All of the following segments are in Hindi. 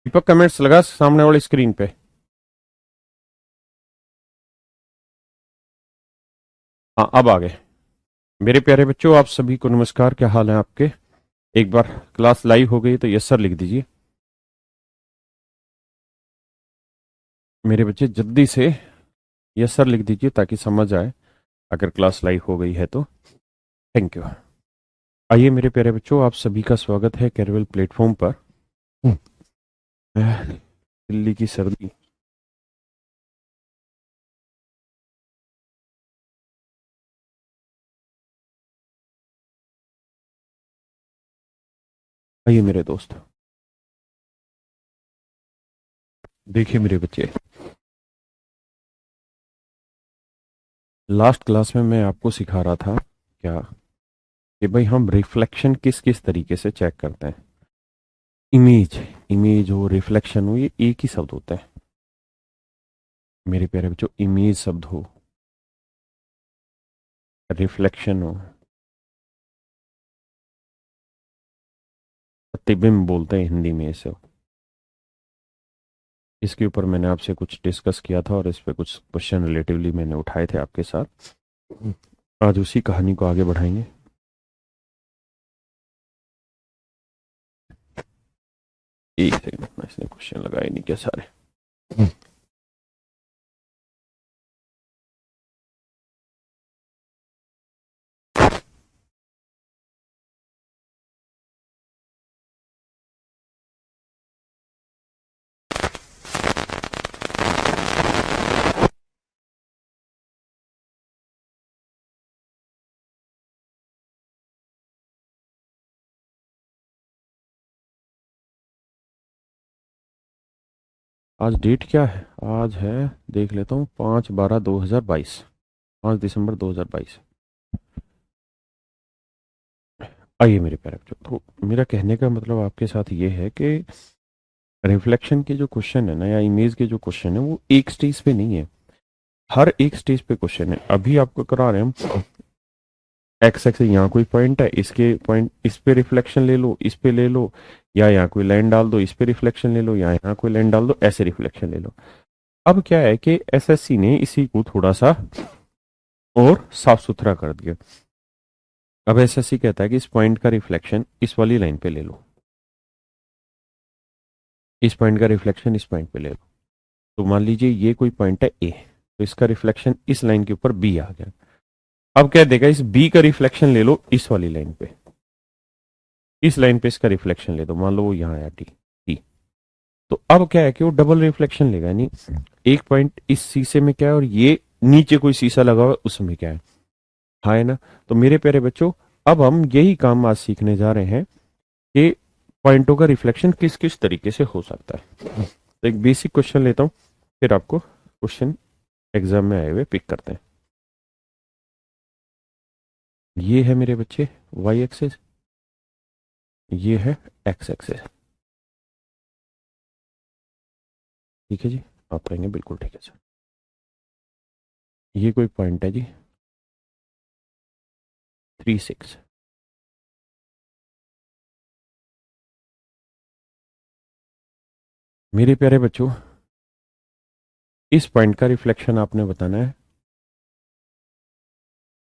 दीपक कमेंट्स लगा सामने वाली स्क्रीन पे। हाँ, अब आ गए। मेरे प्यारे बच्चों, आप सभी को नमस्कार। क्या हाल है आपके? एक बार क्लास लाइव हो गई तो यस सर लिख दीजिए। मेरे बच्चे जल्दी से यस सर लिख दीजिए ताकि समझ आए अगर क्लास लाइव हो गई है तो। Thank you. आइए मेरे प्यारे बच्चों, आप सभी का स्वागत है कैरवल प्लेटफॉर्म पर। दिल्ली की सर्दी। आइए मेरे दोस्त, देखिए मेरे बच्चे, लास्ट क्लास में मैं आपको सिखा रहा था क्या कि भाई हम रिफ्लेक्शन किस किस तरीके से चेक करते हैं। इमेज, इमेज हो रिफ्लेक्शन हो, ये एक ही शब्द होता है मेरे प्यारे बच्चों। इमेज शब्द हो, रिफ्लेक्शन हो, प्रतिबिंब बोलते हैं हिंदी में इसे। इसके ऊपर मैंने आपसे कुछ डिस्कस किया था और इस पे कुछ क्वेश्चन रिलेटिवली मैंने उठाए थे आपके साथ। आज उसी कहानी को आगे बढ़ाएंगे। एक सेकंड, इसने क्वेश्चन लगाए नहीं क्या सारे? आज डेट क्या है? आज है, देख लेता हूँ, 5/12/2022। 5 दिसंबर 2022। आइए मेरे प्यारे बच्चों, तो मेरा कहने का मतलब आपके साथ ये है कि रिफ्लेक्शन के जो क्वेश्चन है ना, या इमेज के जो क्वेश्चन है, वो एक स्टेज पे नहीं है, हर एक स्टेज पे क्वेश्चन है। अभी आपको करा रहे हैं हम, एक्स एक्स यहाँ कोई पॉइंट है, इसके पॉइंट इस पे रिफ्लेक्शन ले लो, इस पे ले लो, या यहाँ कोई लाइन डाल दो, इस पे रिफ्लेक्शन ले लो, या यहाँ कोई लाइन डाल दो, ऐसे रिफ्लेक्शन ले लो। अब क्या है कि एसएससी ने इसी को थोड़ा सा और साफ सुथरा कर दिया। अब एसएससी कहता है कि इस पॉइंट का रिफ्लेक्शन इस वाली लाइन पे ले लो, इस पॉइंट का रिफ्लेक्शन इस पॉइंट पे ले लो। तो मान लीजिए ये कोई पॉइंट है ए, तो इसका रिफ्लेक्शन इस लाइन के ऊपर बी आ गया। अब क्या देगा, इस बी का रिफ्लेक्शन ले लो इस वाली लाइन पे, इस लाइन पे इसका रिफ्लेक्शन ले दो, मान लो वो यहाँ आया टी टी। तो अब क्या है कि वो डबल रिफ्लेक्शन लेगा, यानी एक पॉइंट इस शीशे में क्या है और ये नीचे कोई शीशा लगा हुआ है उसमें क्या है। हाँ है ना? तो मेरे प्यारे बच्चों, अब हम यही काम आज सीखने जा रहे हैं कि पॉइंटों का रिफ्लेक्शन किस किस तरीके से हो सकता है। तो एक बेसिक क्वेश्चन लेता हूँ, फिर आपको क्वेश्चन एग्जाम में आए हुए पिक करते हैं। ये है मेरे बच्चे वाई एक्सेस, ये है एक्स एक्सेस। ठीक है जी, आप कहेंगे बिल्कुल ठीक है सर। ये कोई पॉइंट है जी, 3 6। मेरे प्यारे बच्चों, इस पॉइंट का रिफ्लेक्शन आपने बताना है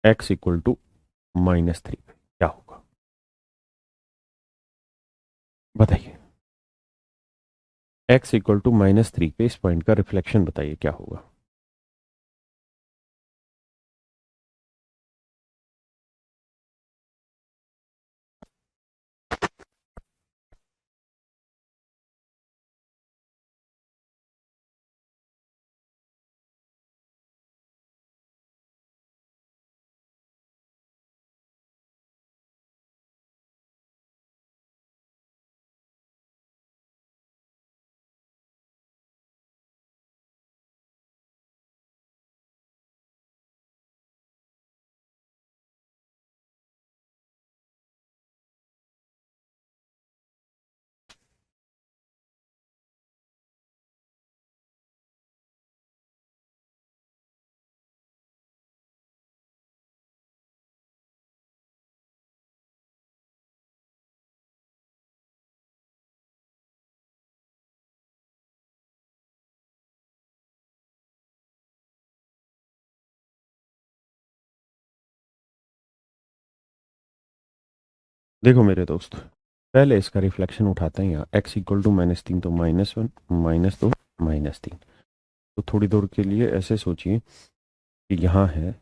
x इक्वल टू -3 पे क्या होगा, बताइए। x इक्वल टू -3 पे इस पॉइंट का रिफ्लेक्शन बताइए क्या होगा। देखो मेरे दोस्त, पहले इसका रिफ्लेक्शन उठाते हैं यहाँ, x इक्वल टू -3, तो -1 -2 -3। तो थोड़ी देर के लिए ऐसे सोचिए कि यहाँ है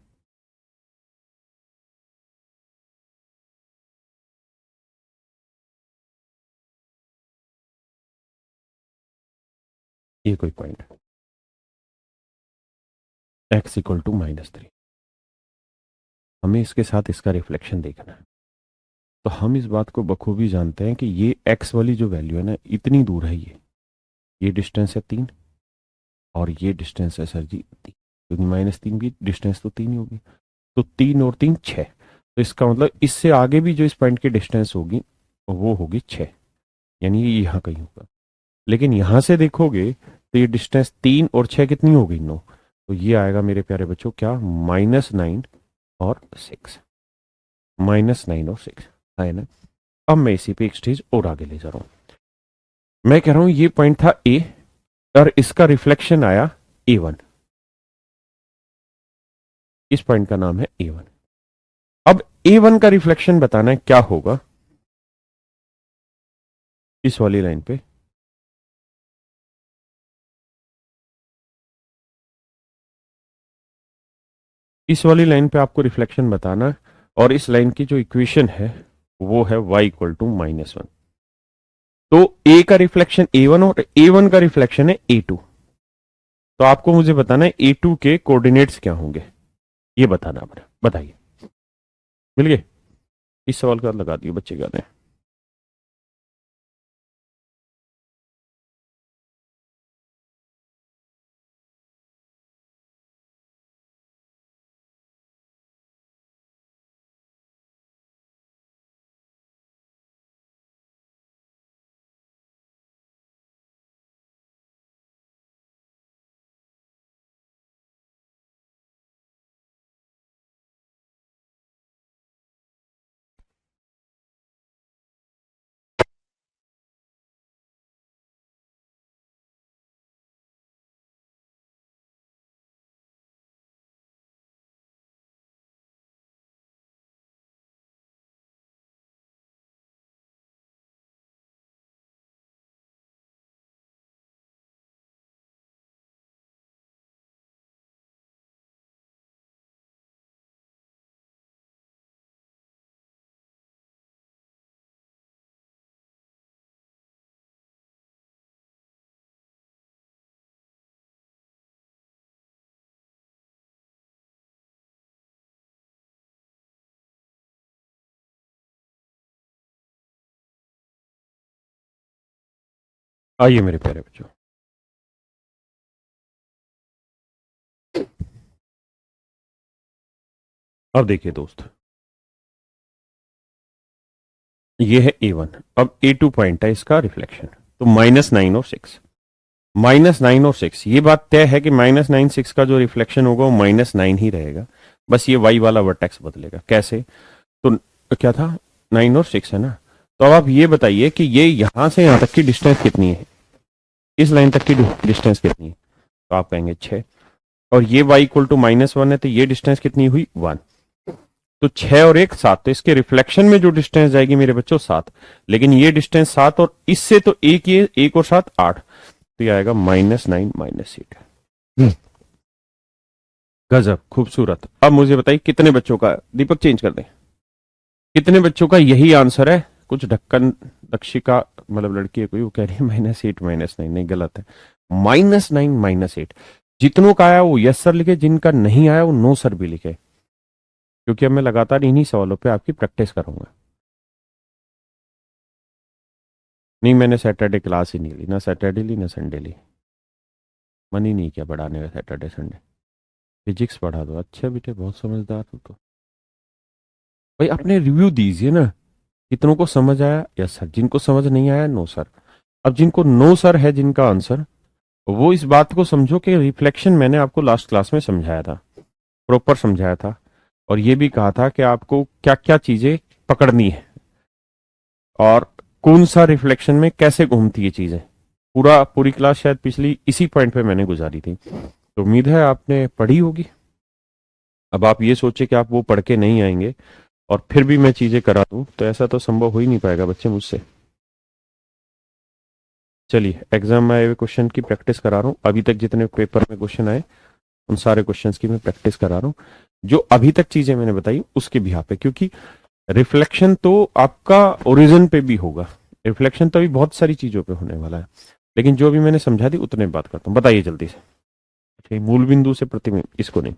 ये कोई पॉइंट x इक्वल टू -3, हमें इसके साथ इसका रिफ्लेक्शन देखना है। तो हम इस बात को बखूबी जानते हैं कि ये x वाली जो वैल्यू है ना, इतनी दूर है, ये डिस्टेंस है 3, और ये डिस्टेंस है सर जी 3, क्योंकि -3 भी डिस्टेंस तो 3 ही होगी। तो 3 और 3 6, तो इसका मतलब इससे आगे भी जो इस पॉइंट की डिस्टेंस होगी वो होगी 6, यानी ये यहाँ कहीं होगा। लेकिन यहाँ से देखोगे तो ये डिस्टेंस 3 और 6 कितनी हो गई, 9। तो ये आएगा मेरे प्यारे बच्चों क्या, -9 और 6, -9 और 6 है ना। अब मैं इसी पे एक स्टेज और आगे ले जा रहा हूं। मैं कह रहा हूं ये पॉइंट था ए, और इसका रिफ्लेक्शन आया A1, इस पॉइंट का नाम है A1। अब A1 का रिफ्लेक्शन बताना है क्या होगा इस वाली लाइन पे। इस वाली लाइन पे आपको रिफ्लेक्शन बताना है, और इस लाइन की जो इक्वेशन है वो है y इक्वल टू -1। तो A का रिफ्लेक्शन A1 और A1 का रिफ्लेक्शन है A2। तो आपको मुझे बताना है A2 के कोऑर्डिनेट्स क्या होंगे, ये बताना पड़ा। बताइए, मिल गए? इस सवाल का लगा दिए बच्चे कहते हैं। आइए मेरे प्यारे बच्चों, अब देखिए दोस्त, ये है A1, अब A2 पॉइंट है इसका रिफ्लेक्शन। तो -9 और 6, -9 और 6, ये बात तय है कि -9 6 का जो रिफ्लेक्शन होगा वो -9 ही रहेगा, बस ये y वाला वर्टेक्स बदलेगा। कैसे? तो क्या था, 9 और 6 है ना। तो अब आप ये बताइए कि ये यहां से यहां तक की डिस्टेंस कितनी है, इस लाइन तक की डिस्टेंस कितनी है? तो आप कहेंगे 6, और ये y इक्वल टू -1 है, तो ये डिस्टेंस कितनी हुई, 1। तो 6 और 1 7, तो इसके रिफ्लेक्शन में जो डिस्टेंस जाएगी मेरे बच्चों 7, लेकिन ये डिस्टेंस 7 और इससे तो एक, ये 1 और 7 8, तो ये आएगा -9 -8। गजब, खूबसूरत। अब मुझे बताइए कितने बच्चों का, दीपक चेंज कर दें, कितने बच्चों का यही आंसर है? कुछ ढक्कन दक्षिका मतलब लड़की है कोई, वो कह रही है -8 -9, नहीं गलत है, -9 -8। जितनों का आया वो यस सर लिखे, जिनका नहीं आया वो नो सर भी लिखे, क्योंकि अब मैं लगातार इन्हीं सवालों पे आपकी प्रैक्टिस करूंगा। नहीं, मैंने सैटरडे क्लास ही नहीं ली, ना सैटरडे ली ना संडे ली, मन ही नहीं किया पढ़ाने का सैटरडे संडे। फिजिक्स पढ़ा दो, अच्छा बेटे बहुत समझदार हो तो। भाई अपने रिव्यू दीजिए ना, कितनों को समझ आया यस सर, जिनको समझ नहीं आया नो सर। अब जिनको नो सर है जिनका आंसर, वो इस बात को समझो कि रिफ्लेक्शन मैंने आपको लास्ट क्लास में समझाया था, प्रॉपर समझाया था, और ये भी कहा था कि आपको क्या क्या चीजें पकड़नी है और कौन सा रिफ्लेक्शन में कैसे घूमती है चीजें। पूरी क्लास शायद पिछली इसी पॉइंट पे मैंने गुजारी थी, तो उम्मीद है आपने पढ़ी होगी। अब आप ये सोचे कि आप वो पढ़ के नहीं आएंगे और फिर भी मैं चीजें करा दूं, तो ऐसा तो संभव हो ही नहीं पाएगा बच्चे मुझसे। चलिए, एग्जाम में आए हुए क्वेश्चन की प्रैक्टिस करा रहा हूँ। अभी तक जितने पेपर में क्वेश्चन आए उन सारे क्वेश्चंस की मैं प्रैक्टिस करा रहा हूँ, जो अभी तक चीजें मैंने बताई उसके बिहाफ पे, क्योंकि रिफ्लेक्शन तो आपका ओरिजिन पे भी होगा। रिफ्लेक्शन तो अभी बहुत सारी चीजों पे होने वाला है, लेकिन जो भी मैंने समझा दी उतने बात करता हूँ। बताइए जल्दी से। अच्छा, मूल बिंदु से प्रतिबिंब, इसको नहीं,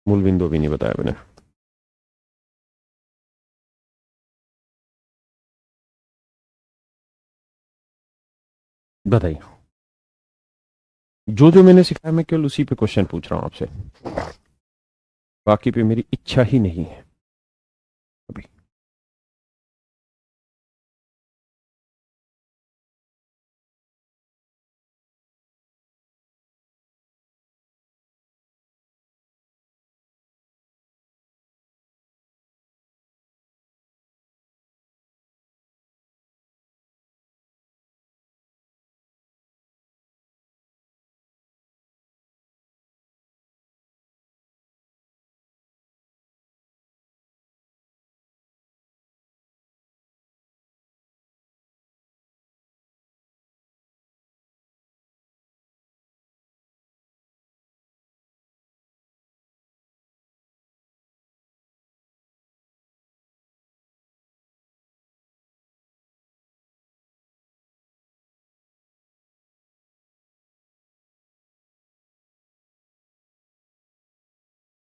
मूल बिंदु भी नहीं बताया मैंने। बताइए। जो जो मैंने सिखाया मैं केवल उसी पे क्वेश्चन पूछ रहा हूँ आपसे, बाकी पे मेरी इच्छा ही नहीं है अभी।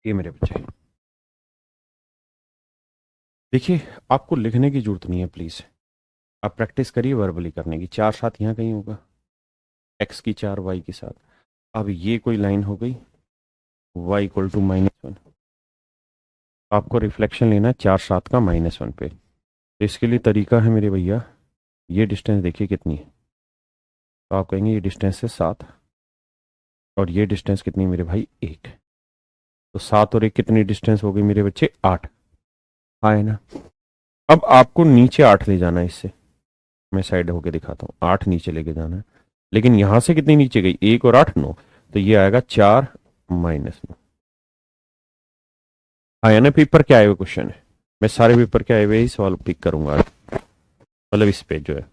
ये मेरे बच्चे, देखिए, आपको लिखने की जरूरत नहीं है प्लीज। आप प्रैक्टिस करिए वर्बली करने की। चार साथ यहाँ कहीं होगा, एक्स की चार वाई के साथ। अब ये कोई लाइन हो गई, वाई इक्वल टू -1। आपको रिफ्लेक्शन लेना है चार सात का -1 पे। तो इसके लिए तरीका है मेरे भैया, ये डिस्टेंस देखिए कितनी है। तो आप कहेंगे ये डिस्टेंस है 7, और ये डिस्टेंस कितनी है मेरे भाई, 1। तो 7 और 1 कितनी डिस्टेंस हो गई मेरे बच्चे, 8। हाँ है ना। अब आपको नीचे 8 ले जाना है इससे। मैं साइड होके दिखाता हूँ, 8 नीचे लेके जाना है। लेकिन यहां से कितनी नीचे गई, 1 और 8 9। तो ये आएगा 4 -9। हाँ है ना। पेपर क्या आए हुए क्वेश्चन है, मैं सारे पेपर के आए हुए ही सवाल पिक करूंगा आज, मतलब इस पे जो है।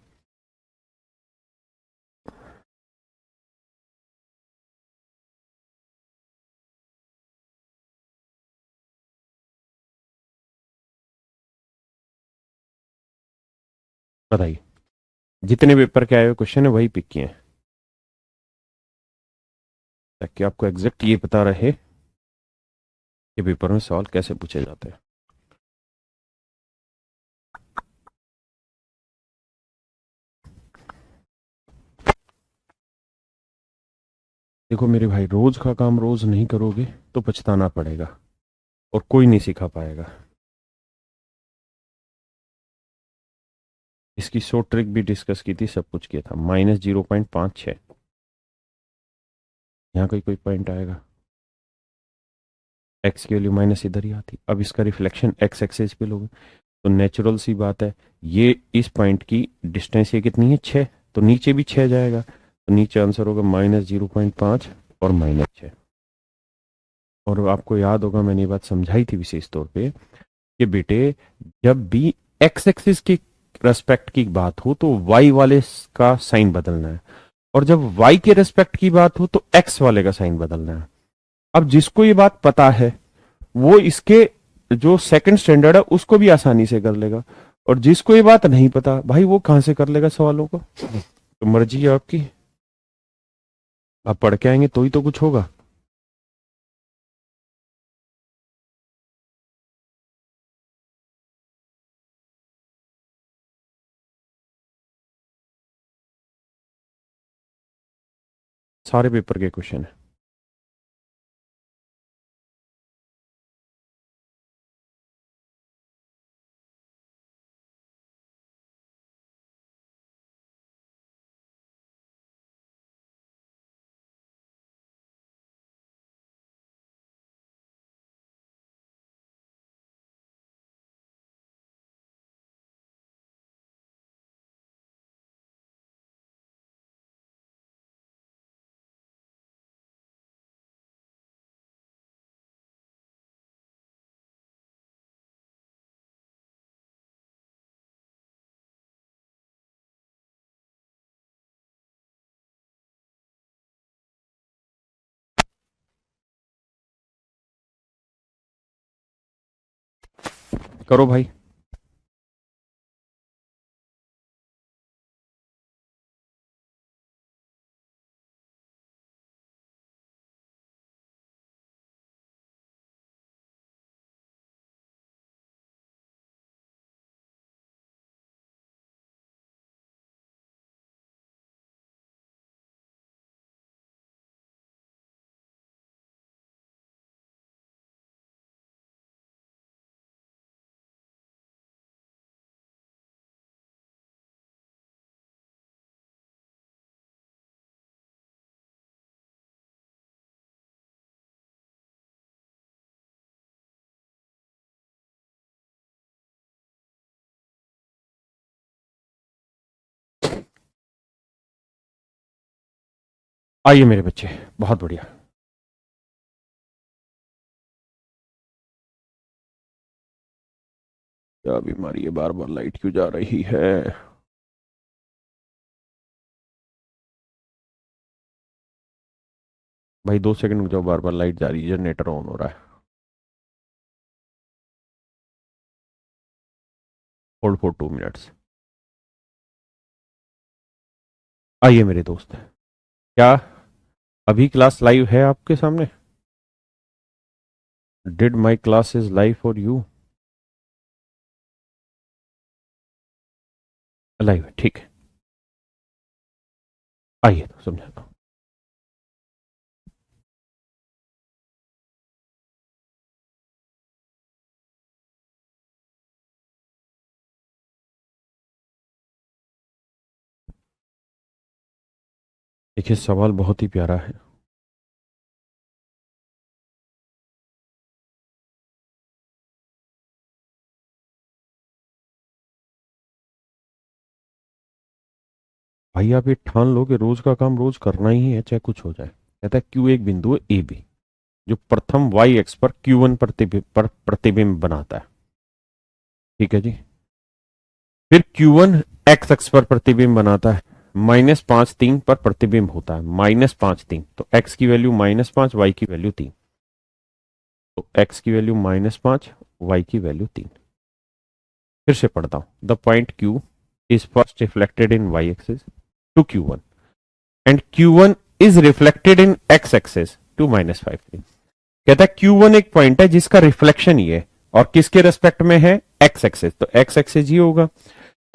बताइए, जितने पेपर के आए हुए क्वेश्चन है वही पिक किए हैं, ताकि आपको एग्जैक्ट ये पता रहे कि पेपर में सवाल कैसे पूछे जाते हैं। देखो मेरे भाई, रोज का काम रोज नहीं करोगे तो पछताना पड़ेगा, और कोई नहीं सिखा पाएगा। इसकी शॉर्ट ट्रिक भी डिस्कस की थी, सब कुछ किया था। -0.56, यहाँ कोई पॉइंट आएगा, एक्स की वैल्यू माइनस इधर ही आती। अब इसका रिफ्लेक्शन एक्स एक्सेस पे लोगे, तो नेचुरल सी बात है, ये इस पॉइंट की डिस्टेंस ये कितनी है, 6। तो नीचे भी 6 जाएगा, तो नीचे आंसर होगा -0.5 और -6। और आपको याद होगा मैंने ये बात समझाई थी विशेष तौर पे, कि बेटे, जब भी एक्स एक्सिस की रेस्पेक्ट की बात हो तो वाई वाले का साइन बदलना है, और जब वाई के रेस्पेक्ट की बात हो तो एक्स वाले का साइन बदलना है। अब जिसको ये बात पता है वो इसके जो सेकंड स्टैंडर्ड है उसको भी आसानी से कर लेगा, और जिसको ये बात नहीं पता भाई वो कहां से कर लेगा सवालों को। तो मर्जी है आपकी, आप पढ़ के आएंगे तो ही तो कुछ होगा। सारे पेपर के क्वेश्चन है। करो भाई। आइए मेरे बच्चे, बहुत बढ़िया। क्या बीमारी है, बार बार लाइट क्यों जा रही है? भाई 2 सेकंड रुक जाओ, बार बार लाइट जा रही है, जनरेटर ऑन हो रहा है। Hold for 2 minutes. आइए मेरे दोस्त, क्या अभी क्लास लाइव है आपके सामने? Did my class is live for you? Live है, ठीक है। आइए तो समझाता हूँ। देखिए सवाल बहुत ही प्यारा है। भाई आप ये ठान लो कि रोज का काम रोज करना ही है, चाहे कुछ हो जाए। कहता है क्यू एक बिंदु है ए बी, जो प्रथम वाई एक्स पर Q1 प्रतिबिंब बनाता है। ठीक है जी। फिर Q1 एक्स एक्स पर प्रतिबिंब बनाता है, -5 3 पर प्रतिबिंब होता है, -5 3। तो x की वैल्यू -5, y की वैल्यू 3। तो x की वैल्यू -5, y की वैल्यू 3। फिर से पढ़ता हूं। The point Q is first reflected in y axis to Q1 and Q1 is reflected in x axis to -5 3। कहता है Q1 एक पॉइंट है जिसका रिफ्लेक्शन ये है, और किसके रेस्पेक्ट में है? x axis. तो x एक्सिस ये होगा,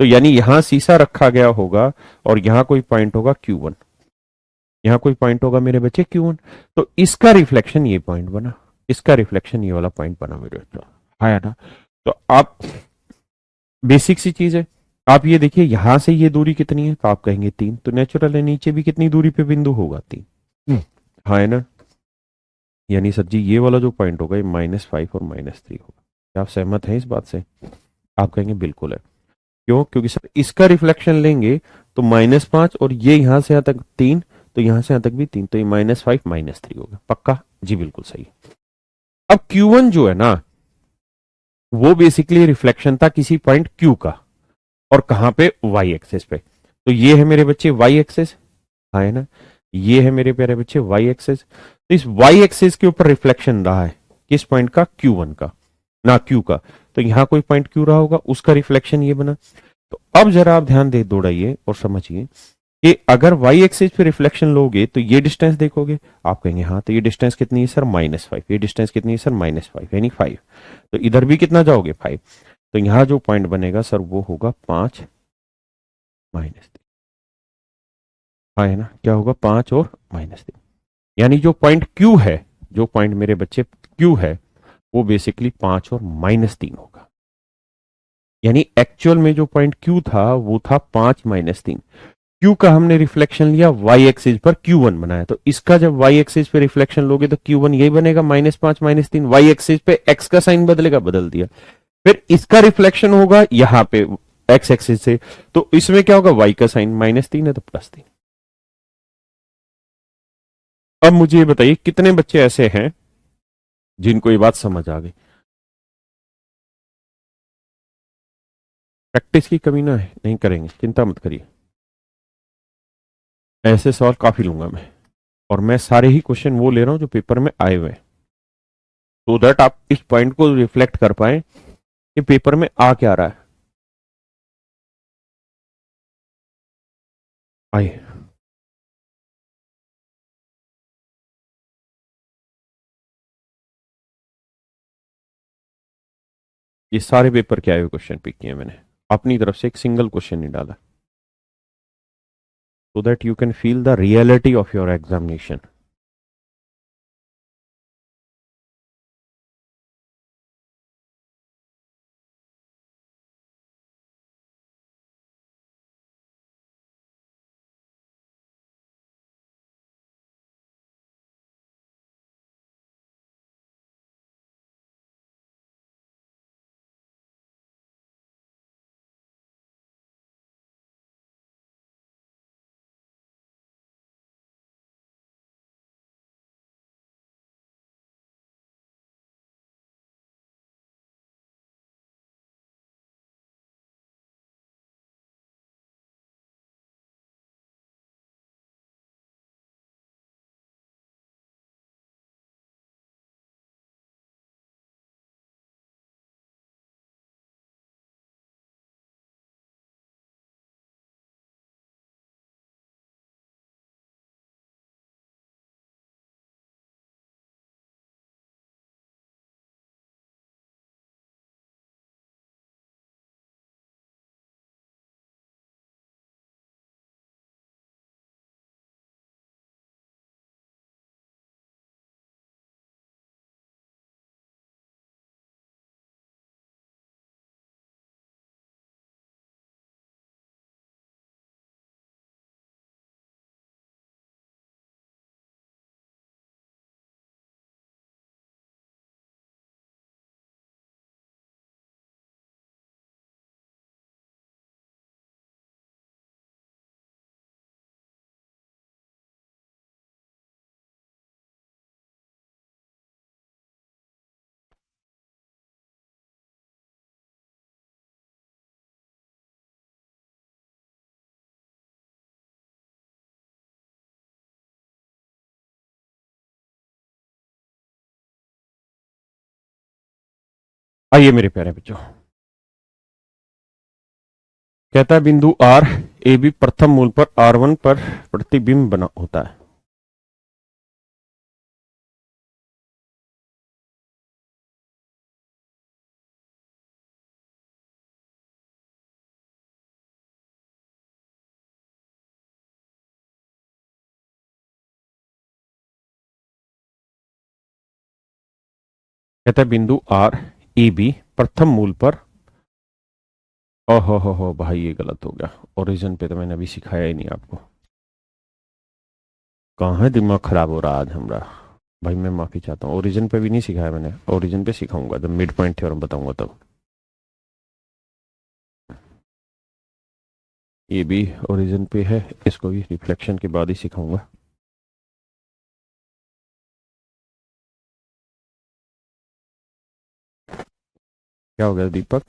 तो यानी यहां शीशा रखा गया होगा और यहां कोई पॉइंट होगा Q1, यहां कोई पॉइंट होगा मेरे बच्चे Q1। तो इसका रिफ्लेक्शन ये पॉइंट बना, इसका रिफ्लेक्शन ये वाला पॉइंट बना मेरे बच्चों। है ना? तो आप, बेसिक सी चीज है। आप ये देखिए यहां से ये दूरी कितनी है, तो आप कहेंगे 3। तो नेचुरल है नीचे भी कितनी दूरी पे बिंदु होगा? 3। हाँ है ना? यानी सर जी ये वाला जो पॉइंट होगा ये -5 और -3 होगा। क्या आप सहमत हैं इस बात से? आप कहेंगे बिल्कुल है। क्यों? क्योंकि सर इसका रिफ्लेक्शन लेंगे तो -5, और ये यहां से यहां तक 3, तो यहां से यहां तक भी 3, तो ये -5 -3 होगा। पक्का जी? बिल्कुल सही। अब Q1 जो है ना, वो बेसिकली रिफ्लेक्शन था किसी पॉइंट Q का, और कहां पे? Y एक्सेस पे। तो ये है मेरे बच्चे Y एक्सेस, है ना? ये है मेरे प्यारे बच्चे Y एक्सेस। तो इस Y एक्सेस के ऊपर रिफ्लेक्शन रहा है किस पॉइंट का? Q1 का, ना Q का। तो यहां कोई पॉइंट Q रहा होगा, उसका रिफ्लेक्शन ये बना। तो अब जरा आप ध्यान दे दौड़ाइए और समझिए कि अगर y एक्सिस पे रिफ्लेक्शन लोगे तो ये डिस्टेंस देखोगे। आप कहेंगे हाँ, तो ये डिस्टेंस कितनी है सर? -5। ये डिस्टेंस कितनी है सर? -5, यानी 5। तो इधर भी कितना जाओगे? 5। तो यहां जो पॉइंट बनेगा सर वो होगा 5 -3। हाँ है ना? क्या होगा? 5 और -3। यानी जो पॉइंट Q है, जो पॉइंट मेरे बच्चे Q है, वो बेसिकली 5 और -3 होगा। यानी एक्चुअल में जो पॉइंट Q था वो था 5 -3। Q का हमने रिफ्लेक्शन लिया y एक्सिस पर, Q1 बनाया। तो इसका जब y एक्सिस पे रिफ्लेक्शन लोगे तो Q1 यही बनेगा, -5 -3। y एक्सिस पे x का साइन बदलेगा, बदल दिया। फिर इसका रिफ्लेक्शन होगा यहां पे x एक्सिस से, तो इसमें क्या होगा? y का साइन -3 है तो +3। अब मुझे ये बताइए कितने बच्चे ऐसे हैं जिनको ये बात समझ आ गई? प्रैक्टिस की कमी ना है, नहीं करेंगे, चिंता मत करिए। ऐसे सवाल काफी लूंगा मैं, और मैं सारे ही क्वेश्चन वो ले रहा हूं जो पेपर में आए हुए हैं, तो दैट आप इस पॉइंट को रिफ्लेक्ट कर पाए ये पेपर में आ क्या रहा है? आइए, ये सारे पेपर के आए हुए क्वेश्चन पिक किए मैंने, अपनी तरफ से एक सिंगल क्वेश्चन नहीं डाला, so that you can feel the reality of your examination. आइए मेरे प्यारे बच्चों, कहता है बिंदु आर ए बी प्रथम मूल पर R1 पर प्रतिबिंब बना होता है। कहता है बिंदु आर ए बी प्रथम मूल पर, ओहो भाई ये गलत हो गया, ओरिजिन पे तो मैंने अभी सिखाया ही नहीं आपको, कहाँ है दिमाग खराब हो रहा आज हमारा। भाई मैं माफी चाहता हूँ, ओरिजिन पे भी नहीं सिखाया मैंने, ओरिजिन पे सिखाऊंगा जब मिड पॉइंट थ्योरम बताऊंगा तब। ये भी ओरिजिन पे है, इसको भी रिफ्लेक्शन के बाद ही सिखाऊंगा। क्या हो गया दीपक?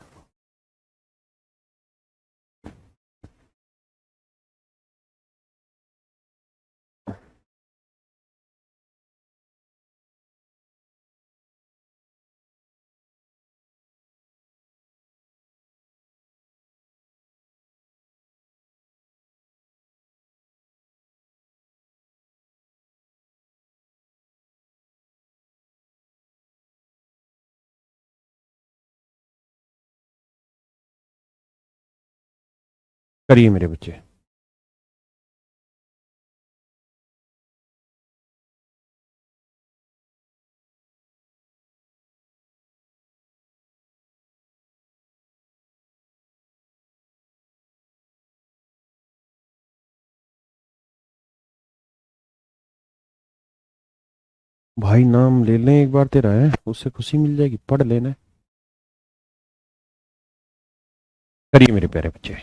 करिए मेरे बच्चे। भाई नाम ले लें एक बार तेरा, है उससे खुशी मिल जाएगी, पढ़ लेना। करिए मेरे प्यारे बच्चे।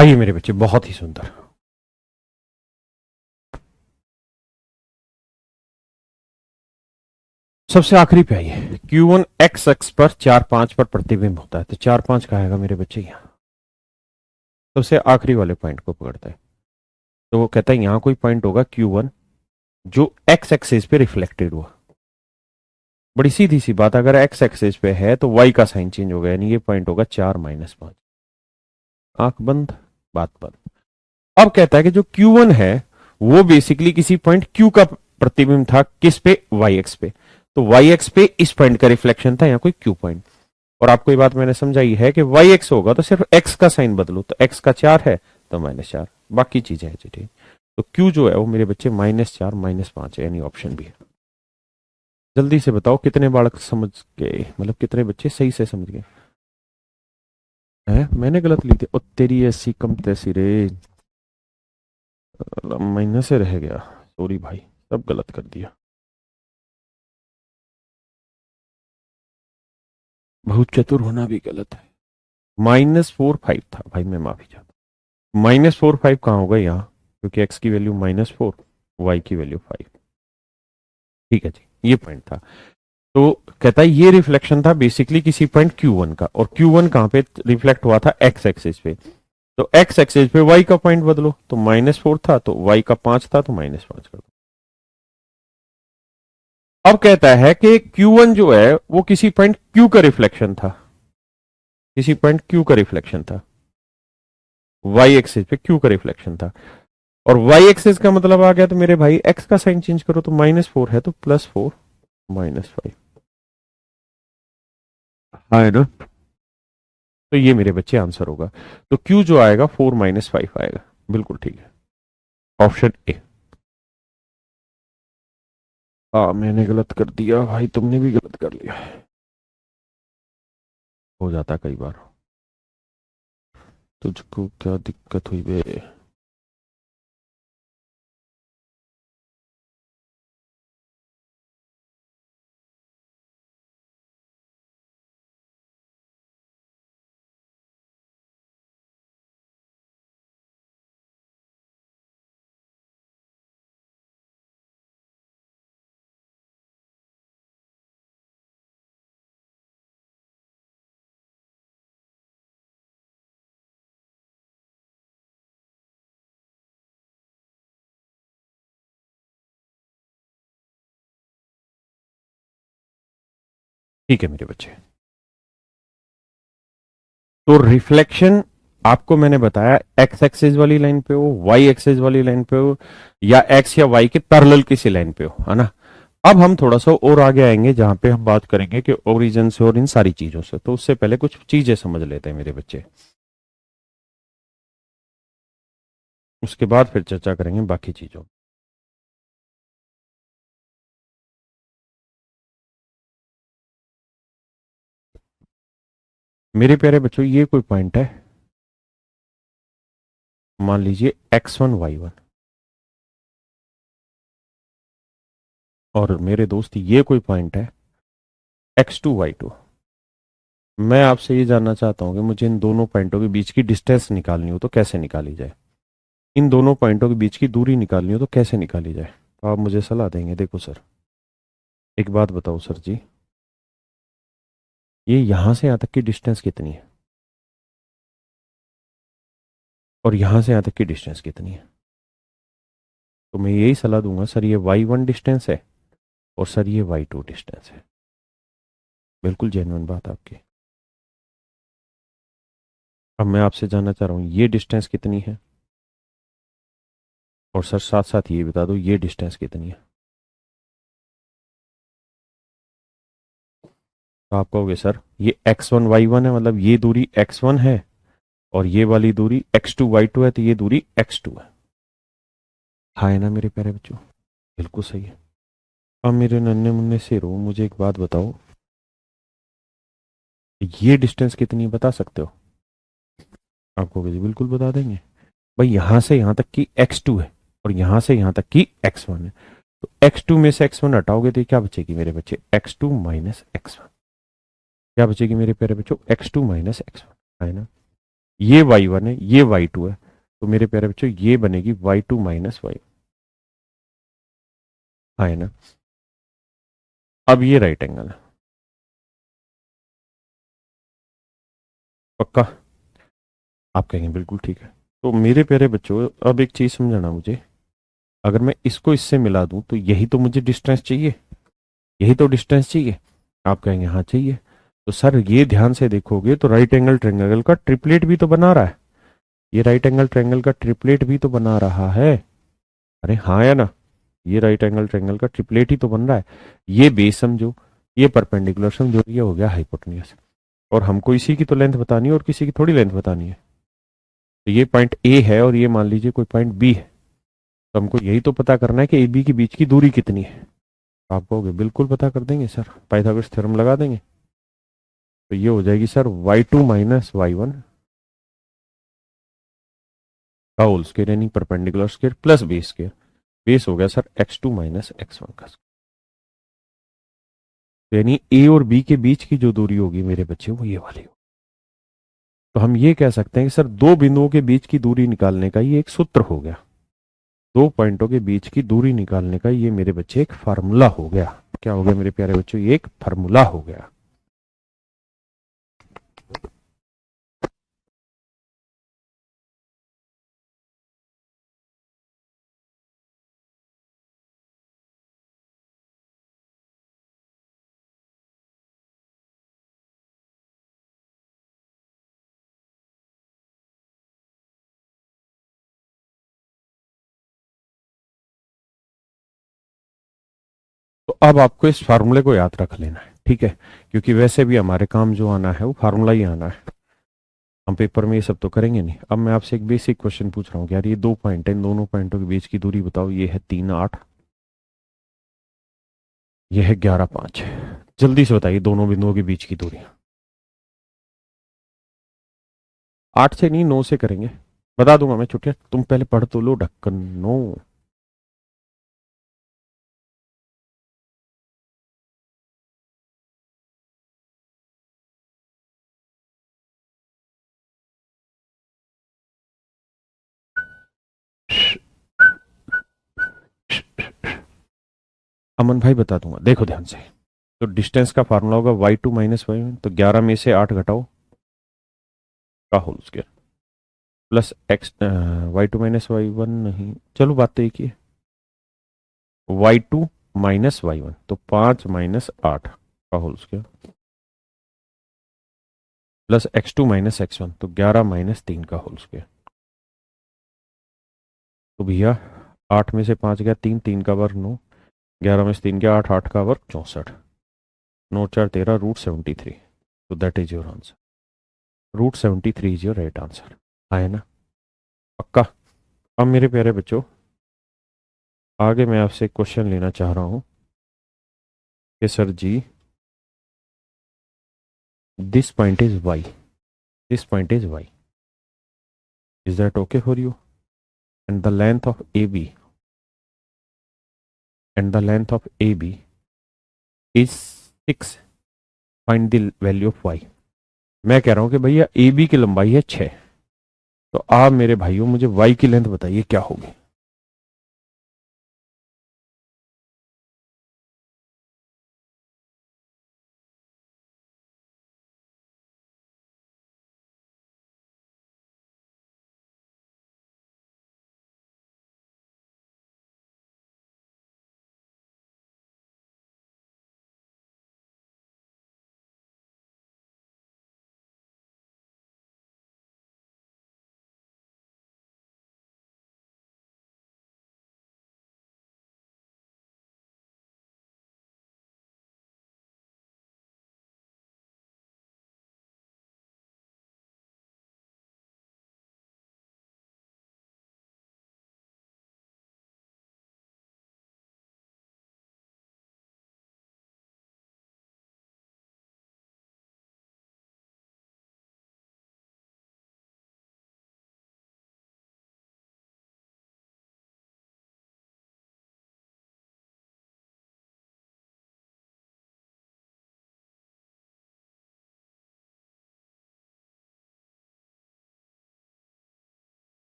आइए मेरे बच्चे, बहुत ही सुंदर। सबसे आखिरी पे आइए, Q1 एक्स एक्स पर 4 5 पर प्रतिबिंब होता है, तो 4 5 का आएगा मेरे बच्चे यहाँ। सबसे आखिरी वाले पॉइंट को पकड़ता है, तो वो कहता है यहां कोई पॉइंट होगा Q1 जो एक्स एक्सेस पे रिफ्लेक्टेड हुआ। बड़ी सीधी सी बात, अगर एक्स एक्सेस पे है तो वाई का साइन चेंज होगा, यानी ये पॉइंट होगा 4 - 5। आंख बंद, बात बंद। अब कहता है कि जो Q1 है वो बेसिकली किसी पॉइंट Q का प्रतिबिंब था, किस पे, वाई एक्स पे। तो वाई एक्स पे इस पॉइंट का रिफ्लेक्शन था, यहाँ कोई Q पॉइंट। और आपको ये बात मैंने समझाई है कि वाई एक्स होगा तो सिर्फ एक्स का साइन बदलो, तो एक्स का 4 है तो -4, बाकी चीजें है जी ठीक। तो Q जो है वो मेरे बच्चे -4 -5 है, यानी ऑप्शन भी है। जल्दी से बताओ कितने बालक समझ गए, मतलब कितने बच्चे सही से समझ गए हैं? मैंने गलत ली थी, और तेरी ऐसी कम तैसी रे, महीने से रह गया, सॉरी भाई, सब गलत कर दिया। बहुत चतुर होना भी गलत है। -4 5 था भाई, मैं माफी चाहता हूँ। -4 5 कहाँ होगा यहाँ, क्योंकि एक्स की वैल्यू -4, वाई की वैल्यू 5। ठीक है जी, ये पॉइंट था। तो कहता है ये रिफ्लेक्शन था बेसिकली किसी पॉइंट Q1 का, और Q1 कहाँ पे रिफ्लेक्ट हुआ था, एक्स एक्सिस पे। तो एक्स एक्सिस पे वाई का पॉइंट बदलो, तो -4 था तो वाई का 5 था तो -5 कर दो। अब कहता है कि Q1 जो है वो किसी पॉइंट Q का रिफ्लेक्शन था, किसी पॉइंट Q का रिफ्लेक्शन था, वाई एक्सिस पे Q का रिफ्लेक्शन था। और वाई एक्सिस का मतलब आ गया तो मेरे भाई एक्स का साइन चेंज करो, तो -4 है तो +4 -5। हाँ है ना? तो ये मेरे बच्चे आंसर होगा। तो Q जो आएगा 4 -5 आएगा, बिल्कुल ठीक है, ऑप्शन ए। हाँ मैंने गलत कर दिया भाई, तुमने भी गलत कर लिया, हो जाता कई बार। तुझको क्या दिक्कत हुई बे? ठीक है मेरे बच्चे, तो रिफ्लेक्शन आपको मैंने बताया एक्स एक्सिस वाली लाइन पे हो, वाई एक्सिस वाली लाइन पे हो, या एक्स या वाई के पैरेलल किसी लाइन पे हो, है ना। अब हम थोड़ा सा और आगे आएंगे जहां पे हम बात करेंगे कि ओरिजिन से और इन सारी चीजों से, तो उससे पहले कुछ चीजें समझ लेते हैं मेरे बच्चे, उसके बाद फिर चर्चा करेंगे बाकी चीजों। मेरे प्यारे बच्चों, ये कोई पॉइंट है, मान लीजिए x1 y1, और मेरे दोस्त ये कोई पॉइंट है x2 y2। मैं आपसे ये जानना चाहता हूं कि मुझे इन दोनों पॉइंटों के बीच की डिस्टेंस निकालनी हो तो कैसे निकाली जाए, इन दोनों पॉइंटों के बीच की दूरी निकालनी हो तो कैसे निकाली जाए। तो आप मुझे सलाह देंगे, देखो सर, एक बात बताओ सर जी, ये यहां से यहां तक की डिस्टेंस कितनी है, और यहां से यहां तक की डिस्टेंस कितनी है। तो मैं यही सलाह दूंगा, सर ये y1 डिस्टेंस है, और सर ये y2 डिस्टेंस है। बिल्कुल जेन्युइन बात आपकी। अब मैं आपसे जानना चाह रहा हूं ये डिस्टेंस कितनी है, और सर साथ साथ ये बता दो ये डिस्टेंस कितनी है। तो आप कहोगे सर ये x1 y1 है, मतलब ये दूरी x1 है, और ये वाली दूरी x2 y2 है, तो ये दूरी x2 है। हाँ है ना मेरे प्यारे बच्चों, बिल्कुल सही है। अब मेरे नन्हे मुन्ने से रो, मुझे एक बात बताओ, ये डिस्टेंस कितनी है बता सकते हो? आपको बिल्कुल बता देंगे भाई, यहां से यहां तक की x2 है, और यहां से यहां तक की x1 है। तो x2 में से x1 हटाओगे तो ये क्या बचेगी मेरे बच्चे, x2 - x1। क्या बचेगी मेरे प्यारे बच्चों, x2 - x1, है ना। ये y1 है, ये y2 है, तो मेरे प्यारे बच्चों ये बनेगी y2 माइनस y। हाँ है ना। अब ये राइट एंगल है, पक्का? आप कहेंगे बिल्कुल ठीक है। तो मेरे प्यारे बच्चों अब एक चीज समझाना मुझे, अगर मैं इसको इससे मिला दूं तो यही तो मुझे डिस्टेंस चाहिए, यही तो डिस्टेंस चाहिए। आप कहेंगे हाँ चाहिए। तो सर ये ध्यान से देखोगे तो राइट एंगल ट्रायंगल का ट्रिपलेट भी तो बना रहा है, ये राइट एंगल ट्रायंगल का ट्रिपलेट भी तो बना रहा है। अरे हाँ या ना, ये राइट एंगल ट्रायंगल का ट्रिपलेट ही तो बन रहा है। ये बेस समझो, ये परपेंडिकुलर समझो, ये हो गया हाइपोटेन्यूज। और हमको इसी की तो लेंथ बतानी है और किसी की थोड़ी लेंथ बतानी है। तो ये पॉइंट ए है और ये मान लीजिए कोई पॉइंट बी है, तो हमको यही तो पता करना है कि ए बी के बीच की दूरी कितनी है। तो आप कहोगे बिल्कुल पता कर देंगे सर, पाइथागोरस थ्योरम लगा देंगे। तो ये हो जाएगी सर y2 माइनस y1 का होल स्क्वायर, यानी perpendicular square plus base square. Base हो गया सर x2 माइनस x1 का स्क्वायर। तो यानी ए और बी के बीच की जो दूरी होगी मेरे बच्चे वो ये वाली होगी। तो हम ये कह सकते हैं कि सर दो बिंदुओं के बीच की दूरी निकालने का ये एक सूत्र हो गया, दो पॉइंटों के बीच की दूरी निकालने का ये मेरे बच्चे एक फार्मूला हो गया। क्या हो गया मेरे प्यारे बच्चों? ये एक फार्मूला हो गया। तो अब आपको इस फार्मूले को याद रख लेना है, ठीक है? क्योंकि वैसे भी हमारे काम जो आना है वो फार्मूला ही आना है, हम पेपर में ये सब तो करेंगे नहीं। अब मैं आपसे एक बेसिक क्वेश्चन पूछ रहा हूँ कि यार ये दो पॉइंट है, इन दोनों पॉइंटों के बीच की दूरी बताओ। ये है 3 8, ये है 11 5। जल्दी से बताइए दोनों बिंदुओं के बीच की दूरी। 8 से नहीं, 9 से करेंगे। बता दूंगा मैं, छुट्टियां तुम पहले पढ़ तो लो ढक्कन। नो। अमन भाई बता दूंगा, देखो ध्यान से। तो डिस्टेंस का फार्मूला होगा y2 माइनस y1, तो 11 में से 8 घटाओ का whole square plus x, y2 minus y1 नहीं, चलो बात तो एक ही है। y2 माइनस y1 तो 5 माइनस 8 का whole square plus x2 minus x1 तो 11 माइनस 3 का होल स्क्वायर। तो भैया 8 में से 5 गया 3, 3 का वर्ग 9, 11 में से 3 गया 8, 8 का वर्ग 64, 9 4 13 √73। तो that is your answer, √73 is your right answer. है ना? पक्का? अब मेरे प्यारे बच्चों आगे मैं आपसे एक क्वेश्चन लेना चाह रहा हूं कि sir ji this point is Y, this point is Y, is that okay for you? And the length of A B, and the length of A B is 6, find the value of Y. मैं कह रहा हूं कि भैया ए बी की लंबाई है 6, तो आप मेरे भाइयों मुझे वाई की लेंथ बताइए क्या होगी।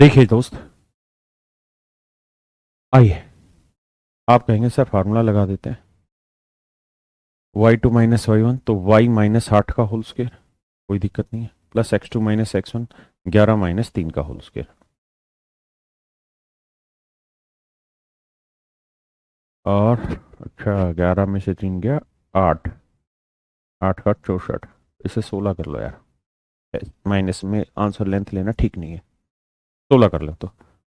देखिए दोस्त, आइए, आप कहेंगे सर फार्मूला लगा देते हैं, y2 - y1 तो y -8 का होल स्क्वायर, कोई दिक्कत नहीं है, प्लस x2 - x1 11 - 3 का होल स्क्वायर, और अच्छा 11 में से 3 गया 8, 8 का 64, इसे 16 कर लो यार, माइनस में आंसर लेंथ लेना ठीक नहीं है, 16 कर लो, तो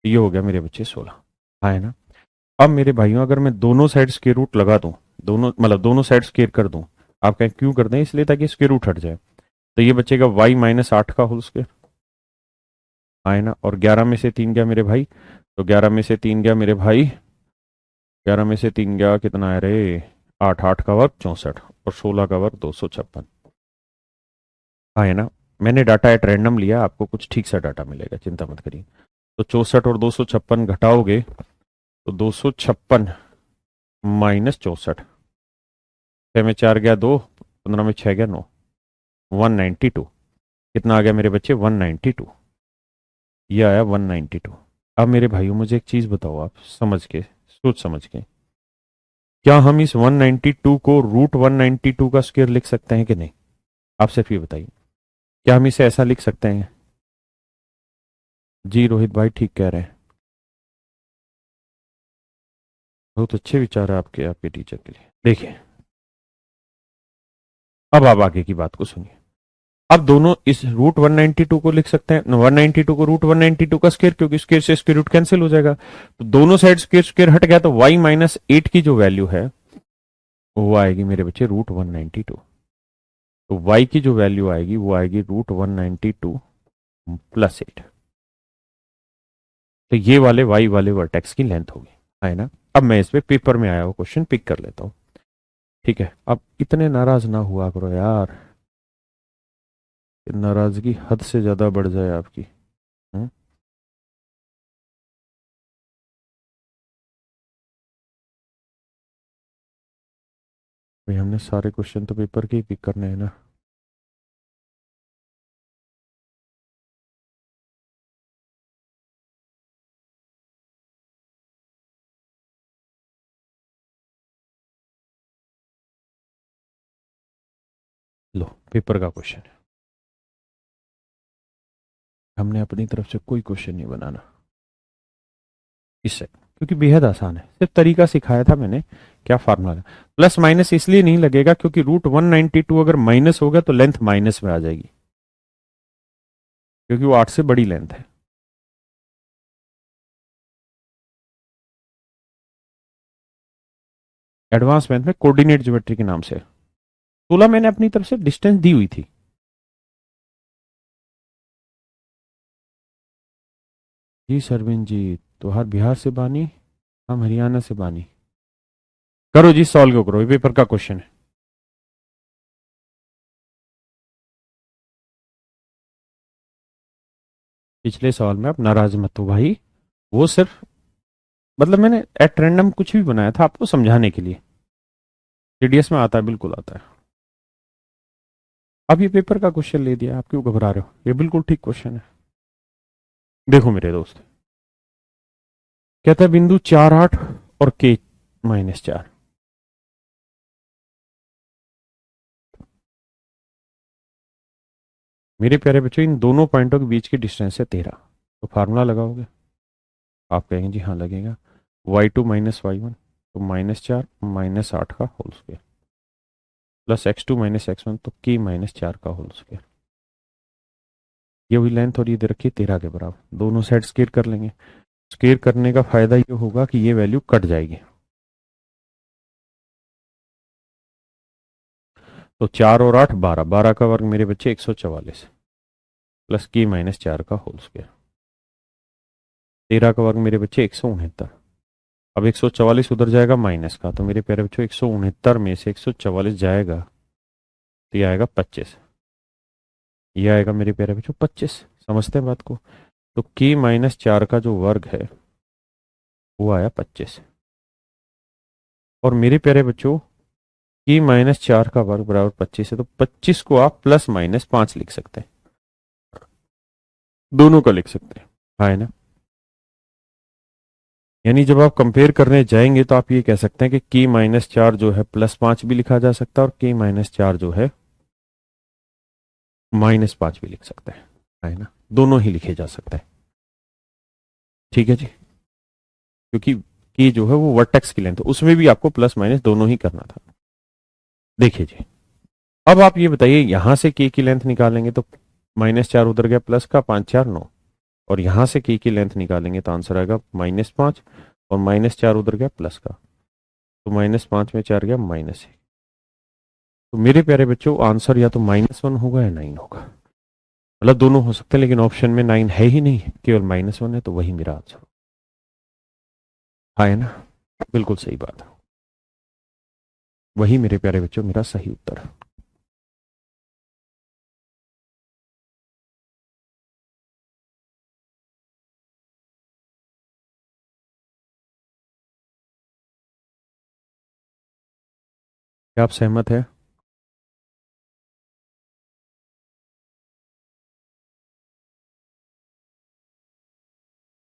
ये हो गया मेरे बच्चे 16, हाँ है ना। अब मेरे भाइयों अगर मैं दोनों साइड स्क्वायर रूट लगा दूं, दोनों मतलब दोनों साइड स्क्वायर कर दूं, आप कहें क्यों कर दें, इसलिए ताकि स्क्वायर रूट हट जाए, तो ये बचेगा y -8 का होल स्क्वायर, हाँ है ना, और 11 में से 3 गया मेरे भाई, तो 11 में से 3 गया मेरे भाई, 11 में से 3 गया कितना है रे, 8, 8 का वर्ग 64, और 16 का वर्ग 256, हाँ है ना। मैंने डाटा एट रैंडम लिया, आपको कुछ ठीक सा डाटा मिलेगा, चिंता मत करिए। तो 64 और 256 घटाओगे तो 256 माइनस 64, 6 में 4 गया 2, 15 में 6 गया 9, 192, कितना आ गया मेरे बच्चे 192, ये आया 192। अब मेरे भाइयों मुझे एक चीज बताओ, आप समझ के, सोच समझ के, क्या हम इस 192 को रूट 192 का स्क्वायर लिख सकते हैं कि नहीं, आप सिर्फ ये बताइए, क्या हम इसे ऐसा लिख सकते हैं। जी रोहित भाई ठीक कह रहे हैं, बहुत अच्छे विचार है आपके, आपके टीचर के लिए। देखिए अब आप आगे की बात को सुनिए, अब दोनों इस रूट 192 को लिख सकते हैं, 192 को रूट 192 का स्क्वायर, क्योंकि स्क्वायर से स्क्वायर रूट कैंसिल हो जाएगा, तो दोनों साइड स्क्वायर स्क्वायर हट गया, तो y-8 की जो वैल्यू है वो आएगी मेरे बच्चे रूट 192, तो y की जो वैल्यू आएगी वो आएगी रूट 192 प्लस 8, तो ये वाले y वाले वर्टेक्स की लेंथ होगी, है ना। अब मैं इस पे पेपर में आया हुआ क्वेश्चन पिक कर लेता हूँ, ठीक है। अब इतने नाराज ना हुआ करो यार, नाराजगी हद से ज्यादा बढ़ जाए आपकी। हम्म? भाई हमने सारे क्वेश्चन तो पेपर के ही पिक करने हैं ना। लो पेपर का क्वेश्चन है, हमने अपनी तरफ से कोई क्वेश्चन नहीं बनाना इससे, क्योंकि बेहद आसान है, सिर्फ तरीका सिखाया था मैंने, क्या फार्मूला है। प्लस माइनस इसलिए नहीं लगेगा क्योंकि रूट 192 अगर माइनस होगा तो लेंथ माइनस में आ जाएगी, क्योंकि वो 8 से बड़ी लेंथ है। एडवांस मैथ में कोऑर्डिनेट ज्योमेट्री के नाम से 16 मैंने अपनी तरफ से डिस्टेंस दी हुई थी। जी सरविन जी, तुहार बिहार से बानी, हम हरियाणा से बानी, करो जी सॉल्व करो, ये पेपर का क्वेश्चन है। पिछले सवाल में आप नाराज मत हो भाई, वो सिर्फ मतलब मैंने एट रैंडम कुछ भी बनाया था आपको समझाने के लिए, सीडीएस में आता है, बिल्कुल आता है। अब ये पेपर का क्वेश्चन ले दिया, आप क्यों घबरा रहे हो, ये बिल्कुल ठीक क्वेश्चन है। देखो मेरे दोस्त, कहता है बिंदु 4, 8 और k -4, मेरे प्यारे बच्चों इन दोनों पॉइंटों के बीच की डिस्टेंस है 13, तो फार्मूला लगाओगे, आप कहेंगे जी हाँ लगेगा, y2 - y1 तो -4 -8 का whole square, plus x2 - x1 तो k -4 का होल स्क्वायर, ये हुई लेंथ और ये दे रखी है 13 के बराबर, दोनों साइड स्क्वायर कर लेंगे, स्क्वायर करने का फायदा ये होगा कि ये वैल्यू कट जाएगी, तो 4 और 8 12, 12 का वर्ग मेरे बच्चे 144, प्लस k -4 का होल स्क्वायर, 13 का वर्ग मेरे बच्चे 169, अब 144 उधर जाएगा माइनस का, तो मेरे प्यारे बच्चों 169 में से 144 जाएगा तो ये आएगा 25, ये आएगा मेरे प्यारे बच्चों 25, समझते हैं बात को। तो k-4 का जो वर्ग है वो आया 25, और मेरे प्यारे बच्चों k-4 का वर्ग बराबर 25 है, तो 25 को आप +-5 लिख सकते हैं, दोनों का लिख सकते हैं, हाँ है ना। यानी जब आप कंपेयर करने जाएंगे तो आप ये कह सकते हैं कि k-4 जो है +5 भी लिखा जा सकता है और k-4 जो है -5 भी लिख सकते हैं, है ना, दोनों ही लिखे जा सकते हैं। ठीक है जी, क्योंकि k जो है वो वर्टेक्स की लेंथ, उसमें भी आपको प्लस माइनस दोनों ही करना था। देखिए जी, अब आप ये बताइए, यहां से k की लेंथ निकालेंगे तो -4 उधर गया, प्लस का 5 4 9, और यहां से k की लेंथ निकालेंगे तो आंसर आएगा -5, और -4 उधर गया प्लस का, तो -5 में 4 गया -1। तो मेरे प्यारे बच्चों आंसर या तो -1 होगा या 9 होगा, मतलब दोनों हो सकते हैं, लेकिन ऑप्शन में 9 है ही नहीं, केवल -1 है, तो वही मेरा आंसर है ना। बिल्कुल सही बात है, वही मेरे प्यारे बच्चों मेरा सही उत्तर है। क्या आप सहमत है?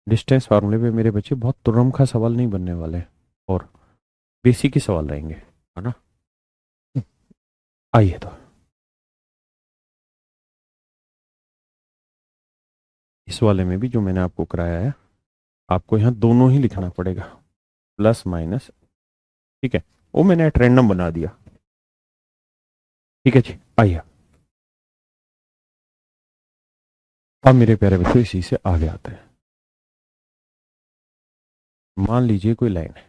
डिस्टेंस फार्मूले पे मेरे बच्चे बहुत तुरंखा सवाल नहीं बनने वाले हैं, और बेसिक ही सवाल रहेंगे, है ना। आइए तो इस वाले में भी जो मैंने आपको कराया है, आपको यहाँ दोनों ही लिखना पड़ेगा, प्लस माइनस। ठीक है, वो मैंने एट रैंडम बना दिया। ठीक है जी, आइए अब मेरे प्यारे बच्चों इसी से आगे आते हैं। मान लीजिए कोई लाइन है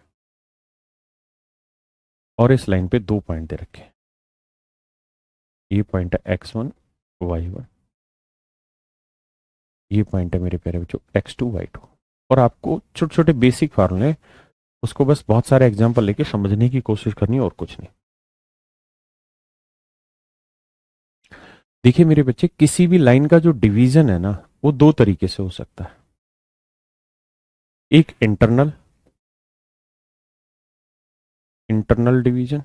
और इस लाइन पे 2 पॉइंट दे रखे हैं, ये पॉइंट है x1 y1, ये पॉइंट है मेरे प्यारे बच्चों x2 y2, और आपको छोटे छोटे बेसिक फार्मूले, उसको बस बहुत सारे एग्जांपल लेके समझने की कोशिश करनी है और कुछ नहीं। देखिए मेरे बच्चे, किसी भी लाइन का जो डिवीजन है ना, वो दो तरीके से हो सकता है, एक इंटरनल इंटरनल डिवीजन,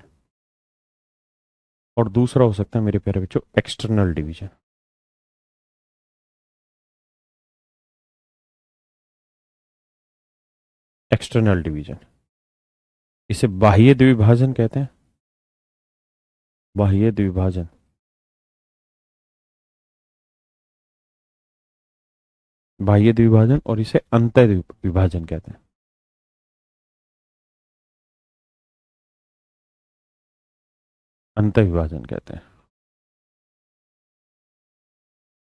और दूसरा हो सकता है मेरे प्यारे बच्चों एक्सटर्नल डिवीजन। एक्सटर्नल डिवीजन, इसे बाह्य द्विभाजन कहते हैं, बाह्य द्विभाजन। बाह्य द्विभाजन, और इसे अंतः विभाजन कहते हैं। अंतः विभाजन कहते हैं,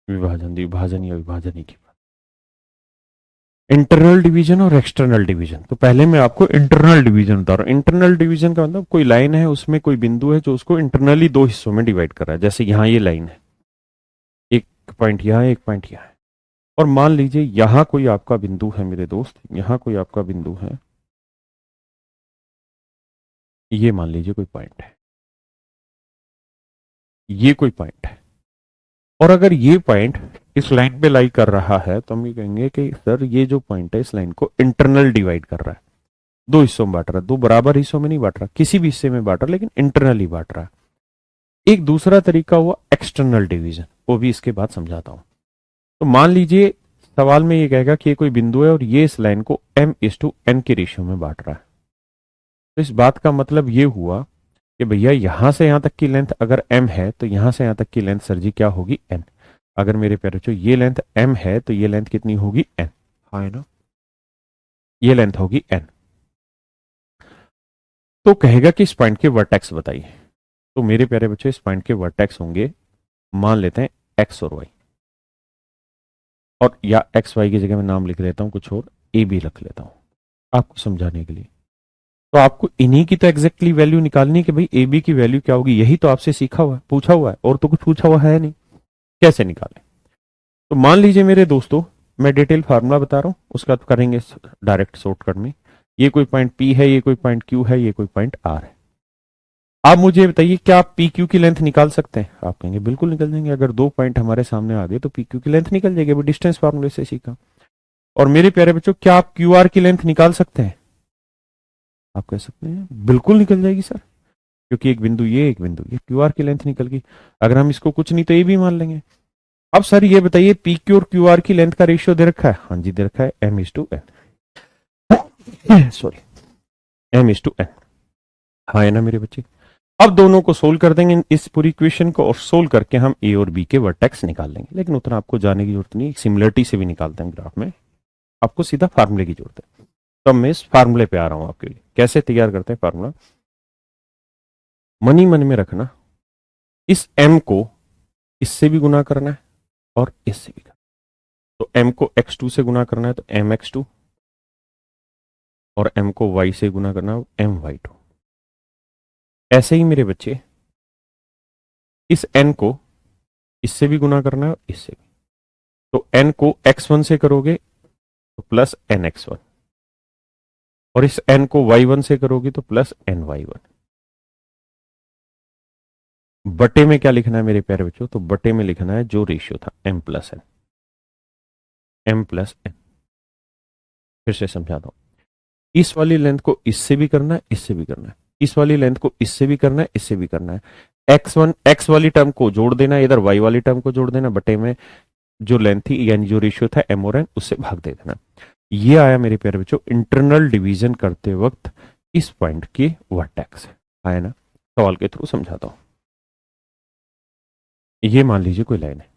विभाजन द्विभाजन या विभाजन ही की बात। इंटरनल डिवीजन और एक्सटर्नल डिवीजन, तो पहले मैं आपको इंटरनल डिवीजन बता रहा हूं। इंटरनल डिवीजन का मतलब कोई लाइन है, उसमें कोई बिंदु है जो उसको इंटरनली दो हिस्सों में डिवाइड कर रहा है। जैसे यहां ये लाइन है, एक पॉइंट यहां है, एक पॉइंट यहां है, और मान लीजिए यहां कोई आपका बिंदु है मेरे दोस्त, यहां कोई आपका बिंदु है, ये मान लीजिए कोई पॉइंट है, ये कोई पॉइंट है, और अगर ये पॉइंट इस लाइन पे लाई कर रहा है तो हम ये कहेंगे कि सर ये जो पॉइंट है इस लाइन को इंटरनल डिवाइड कर रहा है, दो हिस्सों में बांट रहा है, दो बराबर हिस्सों में नहीं बांट रहा, किसी भी हिस्से में बांट रहा है, लेकिन इंटरनली बांट रहा है। एक दूसरा तरीका हुआ एक्सटर्नल डिवीजन, वो भी इसके बाद समझाता हूं। तो मान लीजिए सवाल में ये कहेगा कि ये कोई बिंदु है और ये इस लाइन को m/n के रेशियो में बांट रहा है। तो इस बात का मतलब ये हुआ कि भैया यहां से यहां तक की लेंथ अगर m है तो यहां से यहां तक की लेंथ सर जी क्या होगी, n। अगर मेरे प्यारे बच्चों ये लेंथ m है तो ये लेंथ कितनी होगी, n। हाँ है ना, ये लेंथ होगी n। तो कहेगा कि इस पॉइंट के वर्टेक्स बताइए। तो मेरे प्यारे बच्चों इस पॉइंट के वर्टेक्स होंगे, मान लेते हैं x और y, और या एक्स वाई की जगह मैं नाम लिख लेता हूं कुछ और, ए बी रख लेता हूं आपको समझाने के लिए। तो आपको इन्हीं की तो एग्जैक्टली वैल्यू निकालनी है कि भाई ए बी की वैल्यू क्या होगी, यही तो आपसे सीखा हुआ है, पूछा हुआ है, और तो कुछ पूछा हुआ है नहीं, कैसे निकालें। तो मान लीजिए मेरे दोस्तों, मैं डिटेल फार्मूला बता रहा हूं, उसका तो करेंगे डायरेक्ट शॉर्टकट में। ये कोई पॉइंट पी है, ये कोई पॉइंट क्यू है, ये कोई पॉइंट आर है। आप मुझे बताइए क्या आप पी क्यू की लेंथ निकाल सकते हैं? आप कहेंगे बिल्कुल निकल जाएंगे, अगर दो पॉइंट हमारे सामने आ गए तो पी क्यू की लेंथ निकल जाएगी, वो डिस्टेंस फार्मूले से सीखा। और मेरे प्यारे बच्चों क्या आप क्यू आर की लेंथ निकाल सकते हैं? आप कह सकते हैं बिल्कुल निकल जाएगी सर, क्योंकि एक बिंदु ये, एक बिंदु ये, क्यू आर की लेंथ निकल गई। अगर हम इसको कुछ नहीं तो ये भी मान लेंगे। अब सर ये बताइए पी क्यू और क्यू आर की लेंथ का रेशियो दे रखा है? हाँ जी दे रखा है, m/n। Sorry, m/n। हाँ है ना मेरे बच्चे। अब दोनों को सोल्व कर देंगे इस पूरी इक्वेशन को, और सोल्व करके हम ए और बी के वर्टेक्स निकाल लेंगे। लेकिन उतना आपको जाने की जरूरत नहीं, सिमिलरिटी से भी निकालते हैं ग्राफ में, आपको सीधा फार्मूले की जरूरत है। तो मैं इस फार्मूले पे आ रहा हूं आपके लिए। कैसे तैयार करते हैं फार्मूला, मन ही मन में रखना, इस m को इससे भी गुना करना है और इससे भी करना है। तो m को x2 से गुना करना है तो mx2, और m को y से गुना करना है my2। ऐसे ही मेरे बच्चे इस n को इससे भी गुना करना है और इससे भी। तो n को x1 से करोगे तो प्लस nx1, और इस n को y1 से करोगे तो प्लस ny1। बटे में क्या लिखना है मेरे प्यारे बच्चों, तो बटे में लिखना है जो रेशियो था m+n, m+n। फिर से समझा दो, इस वाली लेंथ को इससे भी करना है, इससे भी करना है, इस वाली लेंथ को इससे भी करना है, इससे भी करना है। x1 x वाली टर्म को जोड़ देना, इधर y वाली टर्म को जोड़ देना, बटे में जो लेंथ थी यानी जो रेशियो था m और n उससे भाग दे देना। ये आया मेरे प्यारे बच्चों इंटरनल डिवीजन करते वक्त इस पॉइंट के वर्टेक्स। आया ना, सवाल के थ्रू समझाता हूं। ये मान लीजिए कोई लाइन है,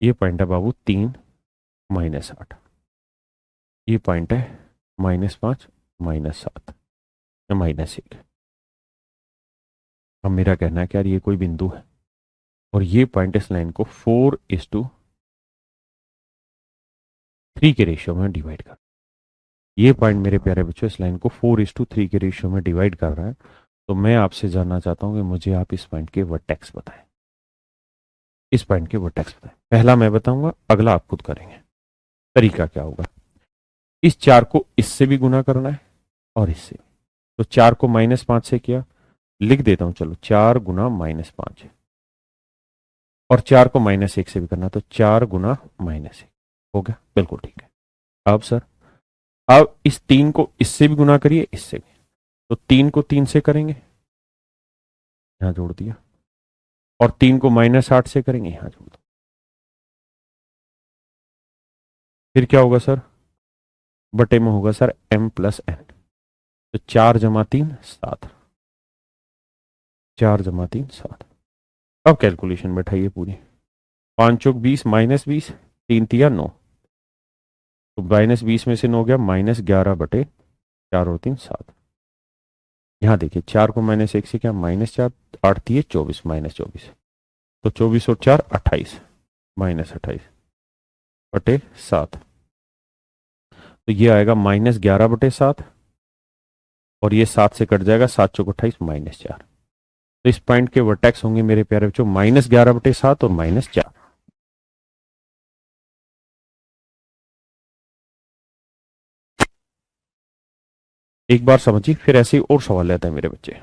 ये पॉइंट है बाबू 3 -8, ये पॉइंट है -5 -7 या -1। अब मेरा कहना है कि यार ये कोई बिंदु है और ये पॉइंट इस लाइन को 4:3 के रेशियो में डिवाइड कर, ये पॉइंट मेरे प्यारे बच्चों इस लाइन को 4:3 के रेशियो में डिवाइड कर रहा है। तो मैं आपसे जानना चाहता हूं कि मुझे आप इस पॉइंट के वर्टेक्स बताएं, इस पॉइंट के वर्टेक्स बताएं। पहला मैं बताऊंगा, अगला आप खुद करेंगे। तरीका क्या होगा, इस 4 को इससे भी गुना करना है और इससे भी। तो 4 को -5 से किया, लिख देता हूं चलो 4 गुना -5, और 4 को -1 से भी करना, तो 4 गुना -1 हो गया, बिल्कुल ठीक है। अब सर, अब इस 3 को इससे भी गुना करिए, इससे भी। तो 3 को 3 से करेंगे, यहां जोड़ दिया, और 3 को -8 से करेंगे, यहां जोड़ दो। फिर क्या होगा सर, बटे में होगा सर m+n। तो 4 जमा 3 7, 4 जमा 3 7। अब कैलकुलेशन बैठाइए पूरी, 5 चौक 20 -20, 3 तिया 9, तो -20 में से 9 गया -11/4 और 3 7। यहां देखिए 4 को -1 से क्या, -4, 8 तिये 24 -24, तो 24 और 4 28, -28/7। तो ये आएगा -11/7, और ये 7 से कट जाएगा, 7 चौक 28 -4। तो इस पॉइंट के वर्टेक्स होंगे मेरे प्यारे बच्चों -11/7 और -4। एक बार समझिए, फिर ऐसे ही और सवाल लेते हैं मेरे बच्चे।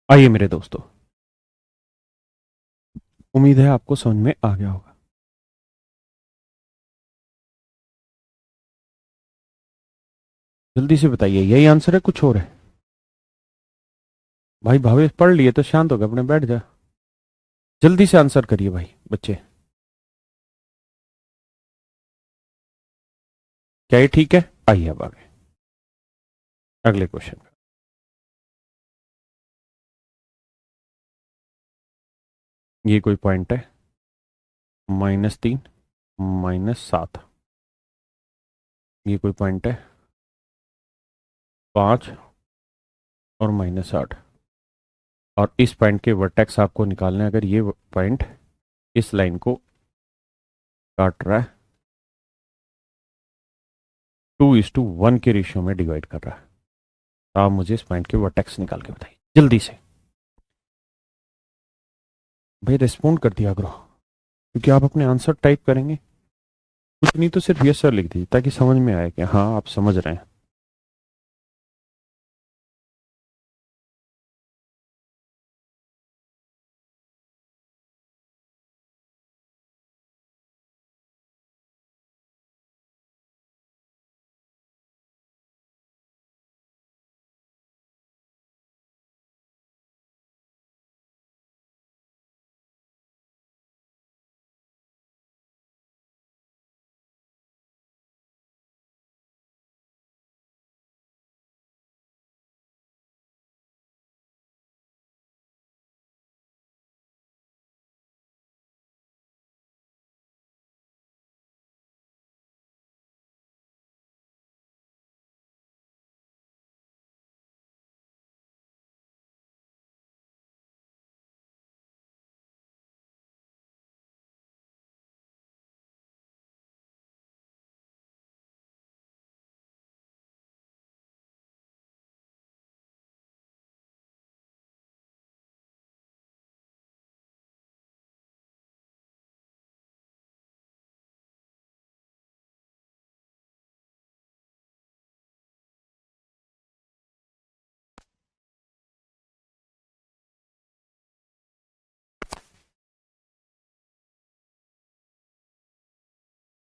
आइए मेरे दोस्तों, उम्मीद है आपको समझ में आ गया होगा। जल्दी से बताइए, यही आंसर है कुछ और है? भाई भावेश पढ़ लिए तो शांत हो गए, अपने बैठ जा। जल्दी से आंसर करिए भाई बच्चे। क्या ये ठीक है? आइए अब आगे अगले क्वेश्चन। ये कोई पॉइंट है, -3 -7। ये कोई पॉइंट है, 5 और -8। और इस पॉइंट के वर्टेक्स आपको निकालने हैं। अगर ये पॉइंट इस लाइन को काट रहा है, 2:1 के रेशियो में डिवाइड कर रहा है, तो आप मुझे इस पॉइंट के वर्टेक्स निकाल के बताइए जल्दी से। भाई रिस्पॉन्ड कर दिया करो, क्योंकि आप अपने आंसर टाइप करेंगे, कुछ नहीं तो सिर्फ यस सर लिख दीजिए ताकि समझ में आए कि हाँ आप समझ रहे हैं।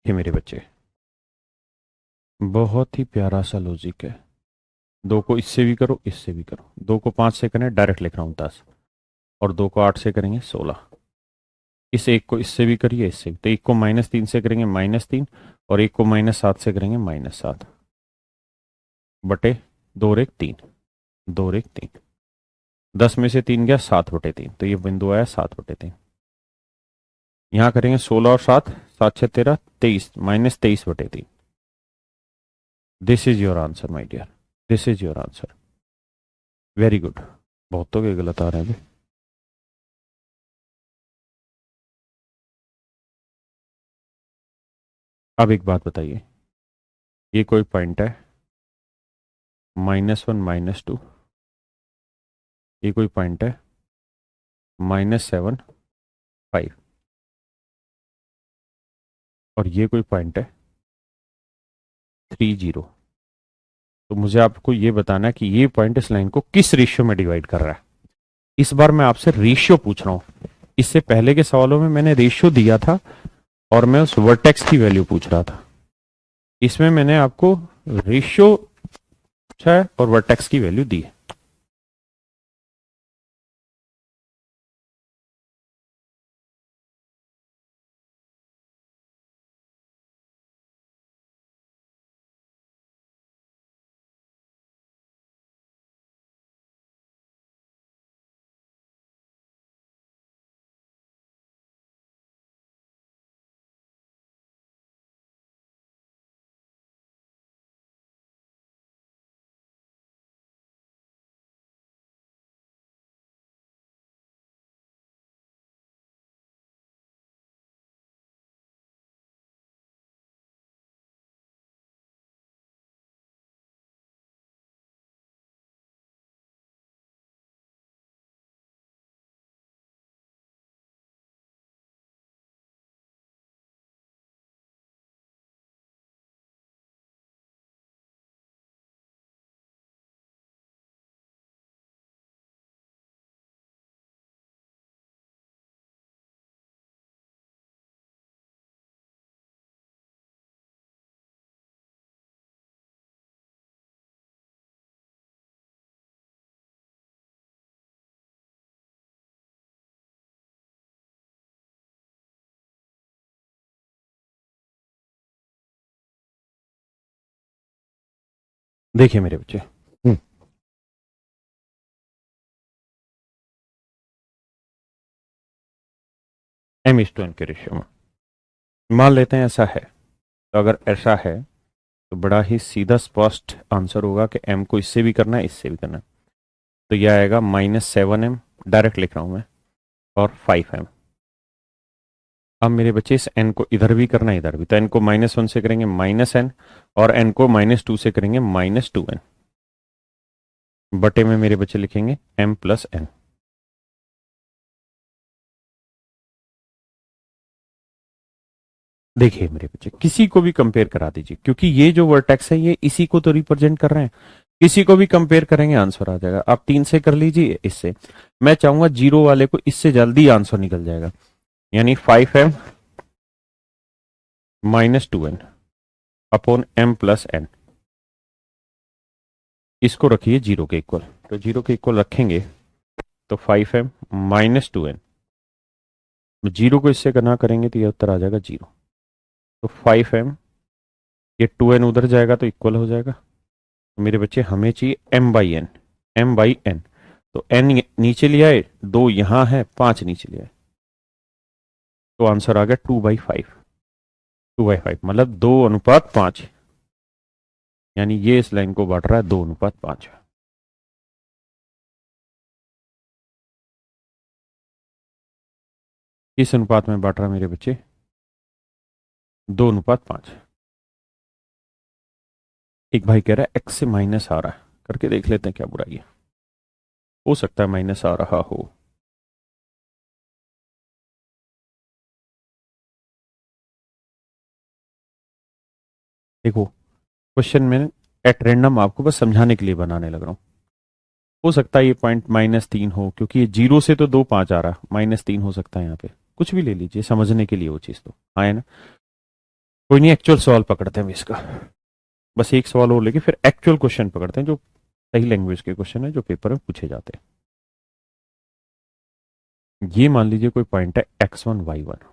ये मेरे बच्चे, बहुत ही प्यारा सा लॉजिक है। 2 को इससे भी करो, इससे भी करो। 2 को 5 से करें, डायरेक्ट लिख रहा हूँ 10। और 2 को 8 से करेंगे 16। इस एक को इससे भी करिए, इससे भी। तो एक को -3 से करेंगे -3, और एक को -7 से करेंगे -7 बटे 2 और 1 3, 2 और 1 3। 10 में से 3 गया, 7/3, तो ये बिंदु आया 7/3। यहाँ करेंगे 16 और 7, 7 6 13, 23, -23/3। This is your answer my dear, this is your answer. Very good. बहुतों के गलत आ रहे हैं अभी। अब एक बात बताइए, ये कोई पॉइंट है -1 -2। ये कोई पॉइंट है -7 5। और ये कोई पॉइंट है 3 0। तो मुझे आपको ये बताना है कि ये पॉइंट इस लाइन को किस रेशियो में डिवाइड कर रहा है। इस बार मैं आपसे रेशियो पूछ रहा हूं। इससे पहले के सवालों में मैंने रेशियो दिया था और मैं उस वर्टेक्स की वैल्यू पूछ रहा था। इसमें मैंने आपको रेशियो पूछा है और वर्टेक्स की वैल्यू दी है। देखिए मेरे बच्चे, एम इज टू एन के रेशियो में मान लेते हैं ऐसा है। तो अगर ऐसा है तो बड़ा ही सीधा स्पष्ट आंसर होगा कि एम को इससे भी करना है, इससे भी करना है। तो यह आएगा -7m, डायरेक्ट लिख रहा हूं मैं, और 5m। अब मेरे बच्चे इस n को इधर भी करना है, इधर भी। तो n को -1 से करेंगे -n, और n को -2 से करेंगे -2n। बटे में मेरे बच्चे लिखेंगे m प्लस n। देखिए मेरे बच्चे, किसी को भी कंपेयर करा दीजिए, क्योंकि ये जो वर्टेक्स है ये इसी को तो रिप्रेजेंट कर रहे हैं। किसी को भी कंपेयर करेंगे आंसर आ जाएगा। आप 3 से कर लीजिए, इससे मैं चाहूंगा जीरो वाले को, इससे जल्दी आंसर निकल जाएगा। यानी 5m -2n upon m plus n। इसको रखिए जीरो के इक्वल। तो जीरो के इक्वल रखेंगे तो 5m -2n, जीरो को इससे करना करेंगे तो ये उत्तर आ जाएगा जीरो। तो 5m, ये 2n उधर जाएगा तो इक्वल हो जाएगा। तो मेरे बच्चे हमें चाहिए m/n। तो n नीचे ले आए, 2 यहां है, 5 नीचे ले आए, तो आंसर आ गया 2/5। 2/5 मतलब 2:5। यानी ये इस लाइन को बांट रहा है 2:5। इस अनुपात में बांट रहा है मेरे बच्चे 2:5। एक भाई कह रहा है एक्स से माइनस आ रहा है, करके देख लेते हैं क्या बुराई है। हो सकता है माइनस आ रहा हो। देखो, क्वेश्चन में एट रैंडम आपको बस समझाने के लिए बनाने लग रहा हूं। हो सकता है ये पॉइंट -3 हो, क्योंकि ये जीरो से तो 2,5 आ रहा है, -3 हो सकता है यहाँ पे। कुछ भी ले लीजिए समझने के लिए, वो चीज़ तो आए ना। कोई नहीं, एक्चुअल सवाल पकड़ते हैं इसका। बस एक सवाल और लेके फिर एक्चुअल क्वेश्चन पकड़ते हैं, जो सही लैंग्वेज के क्वेश्चन है, जो पेपर में पूछे जाते हैं। ये मान लीजिए कोई पॉइंट है x1 y1,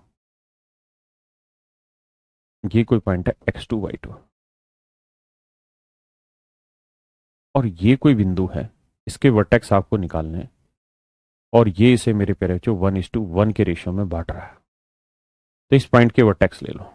ये कोई पॉइंट है x2 y2, और ये कोई बिंदु है, इसके वर्टेक्स आपको निकालने हैं, और ये इसे मेरे प्यारे बच्चों 1:1 के रेशियो में बांट रहा है। तो इस पॉइंट के वर्टेक्स ले लो।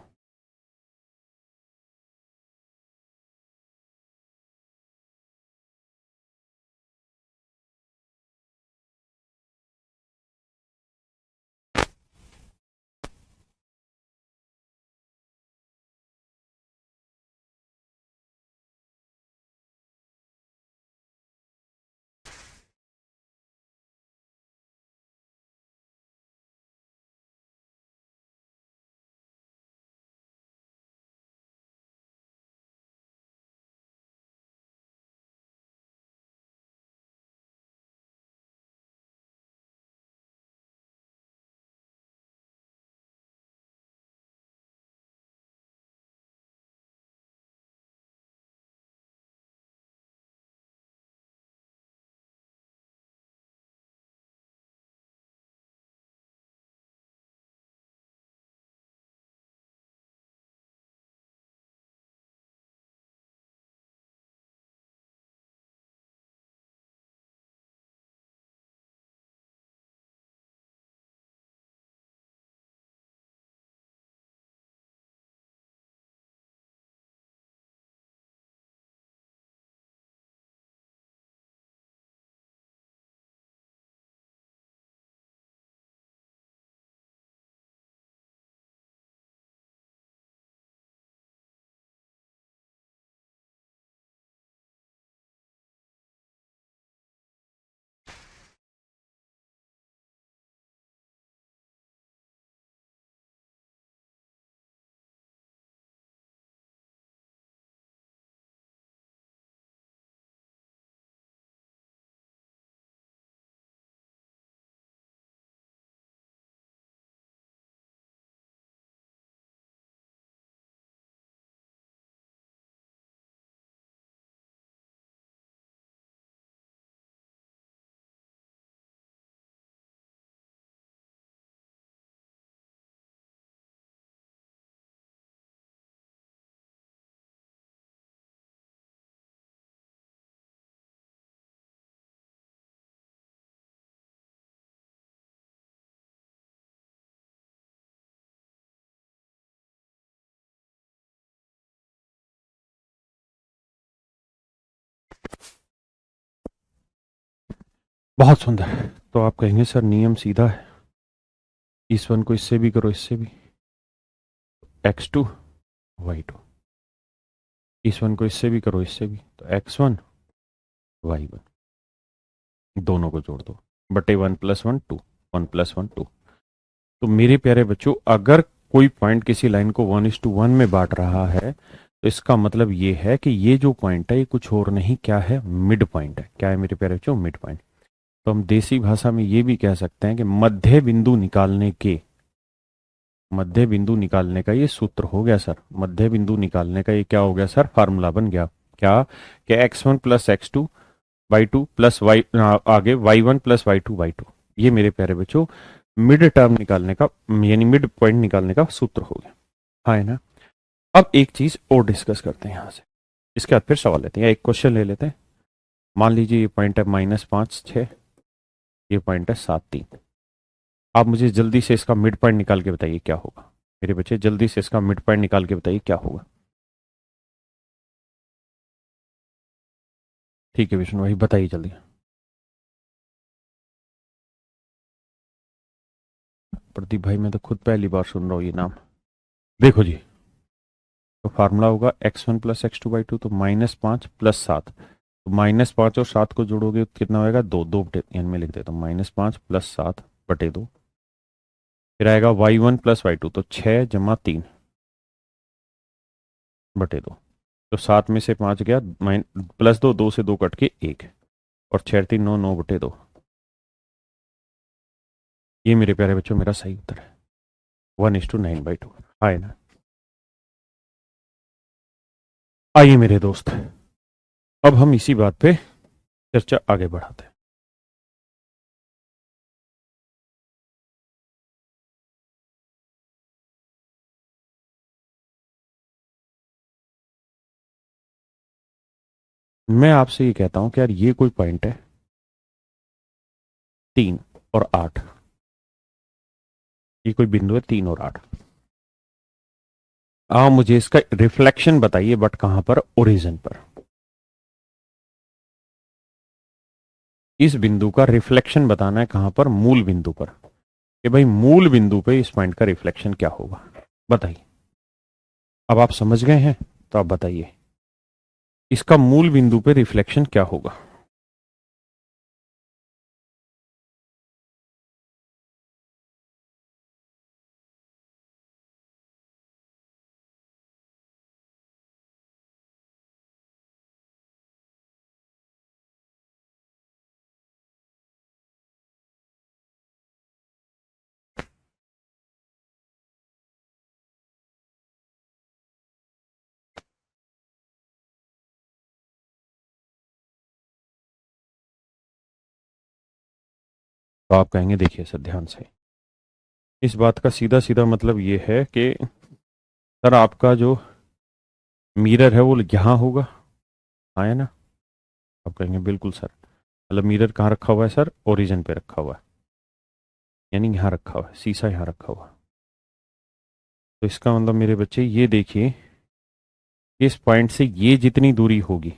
बहुत सुंदर। तो आप कहेंगे सर नियम सीधा है, इस वन को इससे भी करो, इससे भी, x2 y2, इस वन को इससे भी करो, इससे भी, तो x1 y1, दोनों को जोड़ दो, बटे 1+1 2, 1+1 2। तो मेरे प्यारे बच्चों, अगर कोई पॉइंट किसी लाइन को 1:1 में बांट रहा है, तो इसका मतलब ये है कि ये जो पॉइंट है ये कुछ और नहीं, क्या है, मिड पॉइंट है। क्या है मेरे प्यारे बच्चों, मिड पॉइंट। तो हम देसी भाषा में ये भी कह सकते हैं कि मध्य बिंदु निकालने के, मध्य बिंदु निकालने का ये सूत्र हो गया सर। मध्य बिंदु निकालने का ये क्या हो गया सर, फार्मूला बन गया। क्या, कि x1 + x2 y2 plus Y, आगे y1 + y2 y2। ये मेरे प्यारे बच्चों मिड टर्म निकालने का, यानी मिड पॉइंट निकालने का सूत्र हो गया। हाँ है ना। अब एक चीज और डिस्कस करते हैं यहां से, इसके बाद फिर सवाल लेते हैं, या एक क्वेश्चन ले लेते हैं। मान लीजिए ये पॉइंट है -5 6, ये पॉइंट है 7 3। आप मुझे जल्दी से इसका मिड पॉइंट निकाल के बताइए क्या होगा। मेरे बच्चे जल्दी से इसका मिड पॉइंट निकाल के बताइए क्या होगा। ठीक है विष्णु भाई, बताइए जल्दी। प्रदीप भाई, मैं तो खुद पहली बार सुन रहा हूँ ये नाम। देखो जी, तो फार्मूला होगा x1 + x2 y2, तो -5 + 7, तो -5 और 7 को जोड़ोगे तो कितना होएगा, 2 बटे, में लिख देता हूँ, -5 + 7/2। फिर आएगा y1 + y2, तो 6 + 3/2। तो 7 में से 5 गया, +2, 2 से 2 कट के 1, और 6 3 9, 9/2। ये मेरे प्यारे बच्चों मेरा सही उत्तर है, 1:9/2। आए ना। आइए मेरे दोस्त, अब हम इसी बात पे चर्चा आगे बढ़ाते हैं। मैं आपसे ये कहता हूं कि यार ये कोई पॉइंट है 3 और 8, ये कोई बिंदु है 3 और 8। मुझे इसका रिफ्लेक्शन बताइए, बट कहां पर, ओरिजिन पर। इस बिंदु का रिफ्लेक्शन बताना है कहां पर, मूल बिंदु पर, कि भाई मूल बिंदु पे इस पॉइंट का रिफ्लेक्शन क्या होगा, बताइए। अब आप समझ गए हैं, तो आप बताइए इसका मूल बिंदु पे रिफ्लेक्शन क्या होगा। तो आप कहेंगे देखिए सर ध्यान से, इस बात का सीधा सीधा मतलब ये है कि सर आपका जो मिरर है वो यहां होगा, हाँ है ना। आप कहेंगे बिल्कुल सर, मतलब मिरर कहाँ रखा हुआ है सर, ओरिजिन पे रखा हुआ है, यानी यहाँ रखा हुआ है, शीशा यहाँ रखा हुआ है। तो इसका मतलब मेरे बच्चे ये देखिए, इस पॉइंट से ये जितनी दूरी होगी,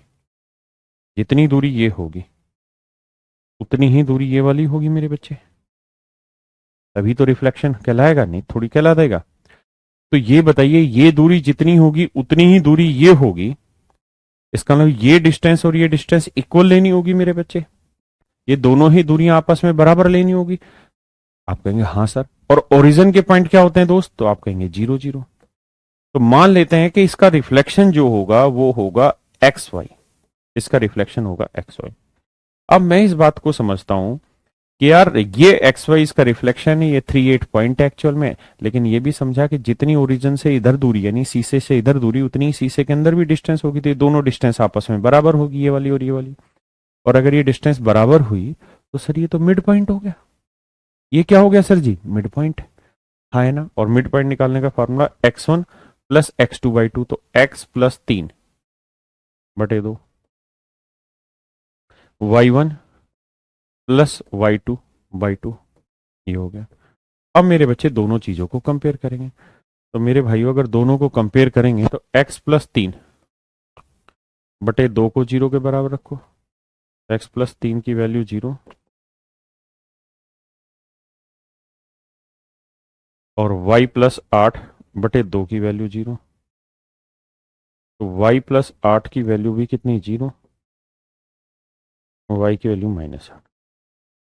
जितनी दूरी ये होगी, उतनी ही दूरी ये वाली होगी मेरे बच्चे। तभी तो रिफ्लेक्शन कहलाएगा, नहीं थोड़ी कहला देगा। तो ये बताइए, ये दूरी जितनी होगी उतनी ही दूरी ये होगी, इसका मतलब ये डिस्टेंस और ये डिस्टेंस इक्वल लेनी होगी मेरे बच्चे, ये दोनों ही दूरियां आपस में बराबर लेनी होगी। आप कहेंगे हाँ सर, और ओरिजिन के पॉइंट क्या होते हैं दोस्त, तो आप कहेंगे 0 0। तो मान लेते हैं कि इसका रिफ्लेक्शन जो होगा वो होगा XY, इसका रिफ्लेक्शन होगा XY। अब मैं इस बात को समझता हूं कि यार ये XY इसका रिफ्लेक्शन है, ये 38 पॉइंट है एक्चुअल में। लेकिन ये भी समझा कि जितनी ओरिजिन से इधर दूरी, यानी शीशे से इधर दूरी, उतनी ही शीशे के अंदर भी डिस्टेंस होगी, तो ये दोनों डिस्टेंस आपस में बराबर होगी, ये वाली और ये वाली। और अगर ये डिस्टेंस बराबर हुई तो सर ये तो मिड पॉइंट हो गया। ये क्या हो गया सर जी, मिड पॉइंट। हाँ है ना। और मिड पॉइंट निकालने का फॉर्मूला x1 + x2/2, तो x + 3/2, y1 + y2/2, ये हो गया। अब मेरे बच्चे दोनों चीजों को कंपेयर करेंगे। तो मेरे भाइयों अगर दोनों को कंपेयर करेंगे तो x + 3/2 को 0 के बराबर रखो, x + 3 की वैल्यू 0, और y प्लस 8/2 की वैल्यू 0, तो y प्लस 8 की वैल्यू भी कितनी 0, y की वैल्यू -8।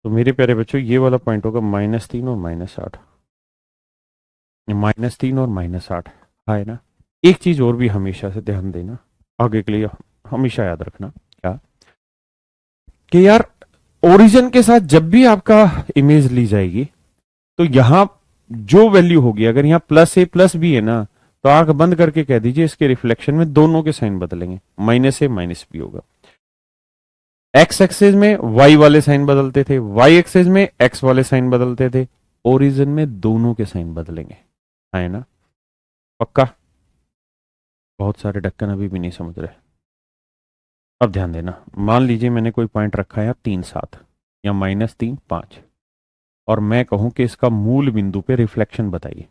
तो मेरे प्यारे बच्चों ये वाला पॉइंट होगा -3 और -8, -3 और -8 है ना। एक चीज और भी हमेशा से ध्यान देना, आगे के लिए हमेशा याद रखना क्या, कि यार ओरिजिन के साथ जब भी आपका इमेज ली जाएगी तो यहां जो वैल्यू होगी, अगर यहाँ +a +b है ना, तो आंख बंद करके कह दीजिए इसके रिफ्लेक्शन में दोनों के साइन बदलेंगे, -a -b होगा। एक्स एक्सेस में y वाले साइन बदलते थे, y एक्सेस में x वाले साइन बदलते थे, ओरिजिन में दोनों के साइन बदलेंगे, है ना। पक्का। बहुत सारे ढक्कन अभी भी नहीं समझ रहे। अब ध्यान देना, मान लीजिए मैंने कोई पॉइंट रखा है 3 7 या -3 5, और मैं कहूं कि इसका मूल बिंदु पे रिफ्लेक्शन बताइए,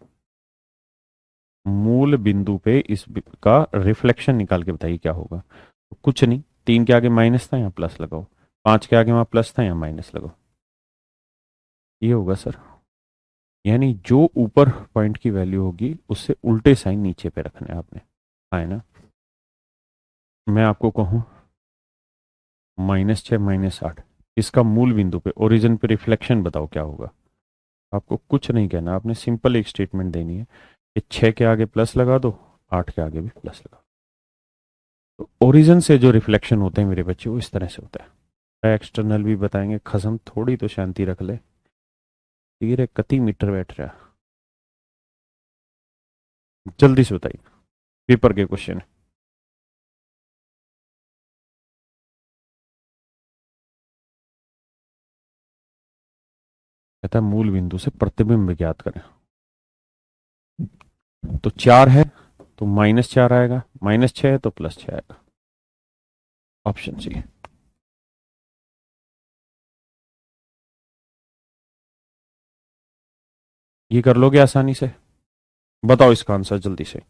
मूल बिंदु पे इसका रिफ्लेक्शन निकाल के बताइए क्या होगा। तो कुछ नहीं, 3 के आगे माइनस था यहाँ प्लस लगाओ, 5 के आगे वहां प्लस था यहाँ माइनस लगाओ, ये होगा सर। यानी जो ऊपर पॉइंट की वैल्यू होगी उससे उल्टे साइन नीचे पे रखने हैं आपने, है ना। मैं आपको कहूं -6 -8, इसका मूल बिंदु पे ओरिजिन पे रिफ्लेक्शन बताओ क्या होगा। आपको कुछ नहीं कहना, आपने सिंपल एक स्टेटमेंट देनी है कि 6 के आगे प्लस लगा दो, 8 के आगे भी प्लस लगा दो। तो ओरिजिन से जो रिफ्लेक्शन होते हैं मेरे बच्चे वो इस तरह से होता है। एक्सटर्नल भी बताएंगे, खसम थोड़ी तो शांति रख ले, तीर कति मीटर बैठ रहा। जल्दी से बताइए, पेपर के क्वेश्चन। कहता है मूल बिंदु से प्रतिबिंब ज्ञात करें। तो 4 है तो -4 आएगा, -6 है तो +6 आएगा, ऑप्शन सी। ये कर लोगे आसानी से, बताओ इसका आंसर जल्दी से।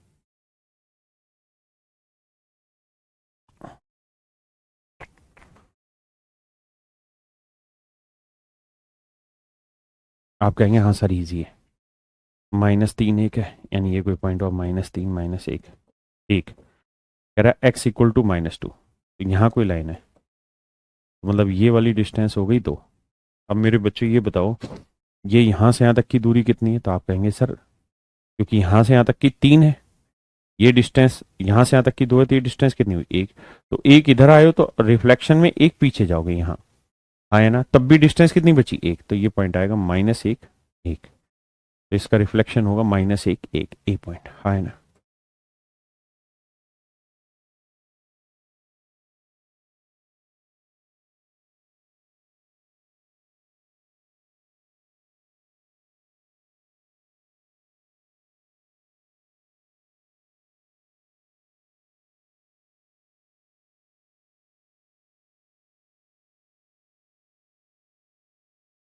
आप कहेंगे हाँ सर इजी है, -3 1 है, यानी ये कोई पॉइंट हुआ -3 -1 1, कह रहा है x इक्वल टू -2, तो यहाँ कोई लाइन है, तो मतलब ये वाली डिस्टेंस हो गई 2। अब मेरे बच्चों ये बताओ, ये यहां से यहां तक की दूरी कितनी है, तो आप कहेंगे सर क्योंकि यहां से यहां तक की 3 है, ये डिस्टेंस यहां से यहां तक की 2 है, तो ये डिस्टेंस कितनी हुई 1, तो 1 इधर आए हो तो रिफ्लेक्शन में 1 पीछे जाओगे, यहाँ आए ना, तब भी डिस्टेंस कितनी बची 1, तो ये पॉइंट आएगा -1 1, तो इसका रिफ्लेक्शन होगा -1 1, ए पॉइंट, है ना।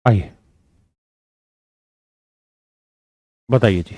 आइए बताइए जी।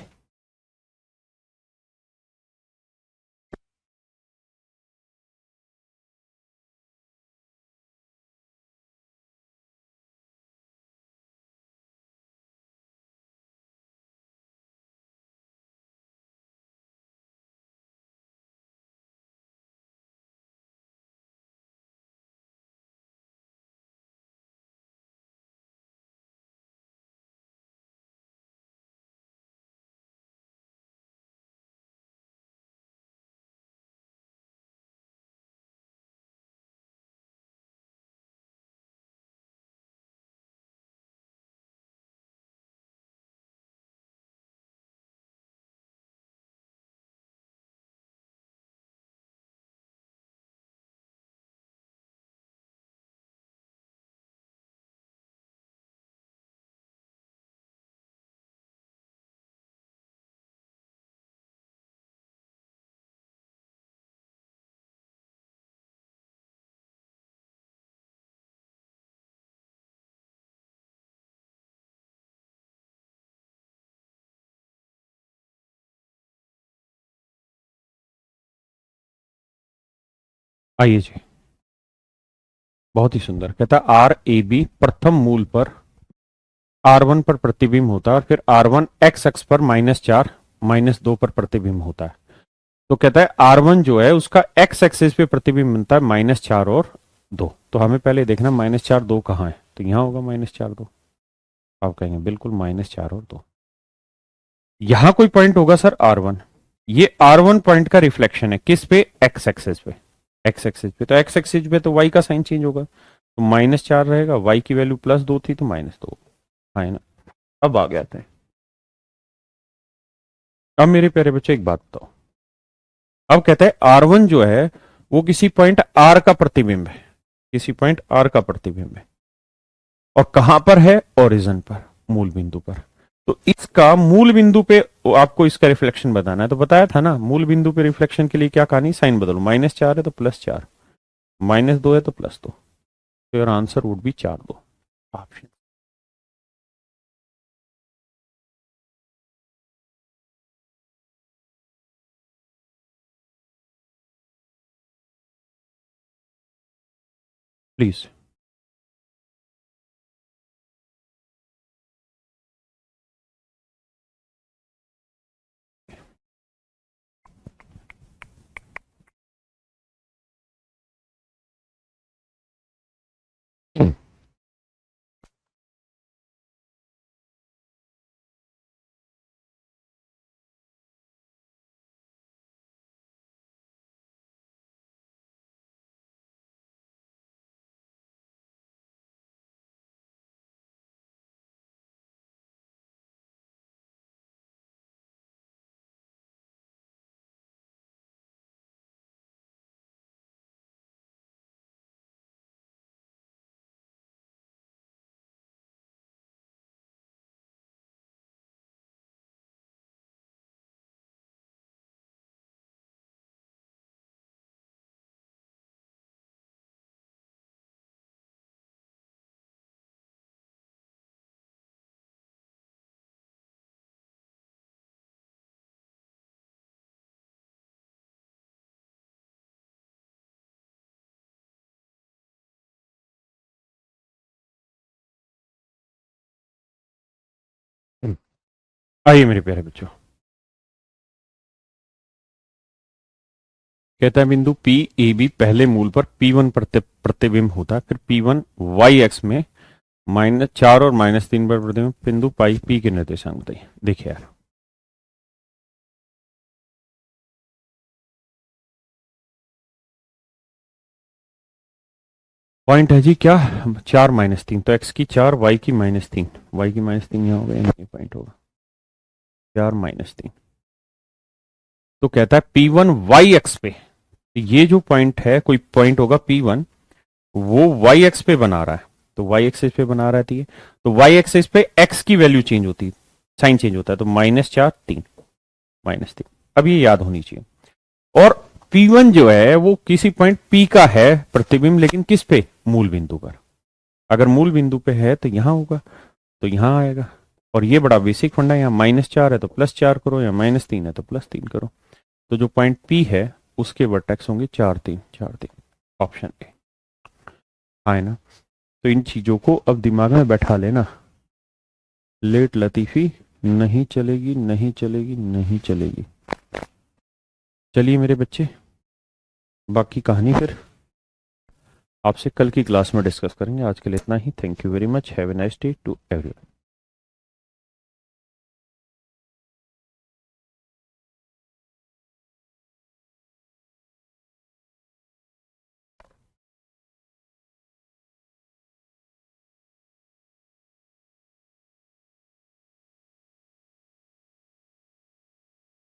आइए जी, बहुत ही सुंदर, कहता है RAB प्रथम मूल पर R1 पर प्रतिबिंब होता है और फिर R1 एक्स अक्ष पर -4 -2 पर प्रतिबिंब होता है। तो कहता है R1 जो है उसका एक्स एक्सिस पे प्रतिबिंब बनता है -4 और 2। तो हमें पहले देखना -4 2 कहाँ है, तो यहां होगा -4 2। आप कहेंगे बिल्कुल -4 और 2। यहां कोई पॉइंट होगा सर R1। ये R1 पॉइंट का रिफ्लेक्शन है किस पे, एक्स एक्सिस पे। एक्स एक्सिस पे तो एक्स एक्सिस पे तो y का साइन चेंज होगा, तो -4 रहेगा, y की वैल्यू +2 थी तो -2 है ना। अब आ गया था। अब मेरे प्यारे बच्चे एक बात बताओ, अब कहते हैं R1 जो है वो किसी पॉइंट R का प्रतिबिंब है, किसी पॉइंट R का प्रतिबिंब है, और कहां पर है, ओरिजिन पर, मूल बिंदु पर। तो इसका मूल बिंदु पे आपको इसका रिफ्लेक्शन बताना है, तो बताया था ना मूल बिंदु पे रिफ्लेक्शन के लिए क्या कहानी, साइन बदलो, -4 है तो +4, -2 है तो +2, तो your answer would be 4 2 option. Please. आइए मेरे प्यारे बच्चों, कहता है बिंदु पी ए बी पहले मूल पर P1 प्रतिबिंब होता है, फिर P1 वाई एक्स में -4 और -3 पर प्रतिबिंब, बिंदु पाई पी के निर्देशांक बताइए। देखिए यार, पॉइंट है जी क्या, 4 -3, तो एक्स की 4 वाई की -3, वाई की -3 यहाँ होगा, ये पॉइंट होगा 4 -3। तो कहता है P1 वाई एक्स पे, ये जो पॉइंट है कोई पॉइंट होगा P1, वो वाई एक्स पे बना रहा है, तो वाई एक्सिस पे बना रहा है, तो वाई एक्सिस पे एक्स की वैल्यू चेंज होती है, साइन चेंज होता है, तो -4 3 -3। अब ये याद होनी चाहिए। और P1 जो है वो किसी पॉइंट P का है प्रतिबिंब, लेकिन किस पे, मूल बिंदु पर। अगर मूल बिंदु पे है तो यहां होगा, तो यहां आएगा। और ये बड़ा बेसिक फंडा है, यहाँ -4 है तो +4 करो, या -3 है तो +3 करो। तो जो पॉइंट P है उसके वर्टेक्स होंगे 4 3 4 3, ऑप्शन ए। हाँ है ना। तो इन चीजों को अब दिमाग में बैठा लेना, लेट लतीफी नहीं चलेगी, नहीं चलेगी, नहीं चलेगी। चलिए मेरे बच्चे, बाकी कहानी फिर आपसे कल की क्लास में डिस्कस करेंगे। आज के लिए इतना ही। Thank you very much. Have a nice day to everyone.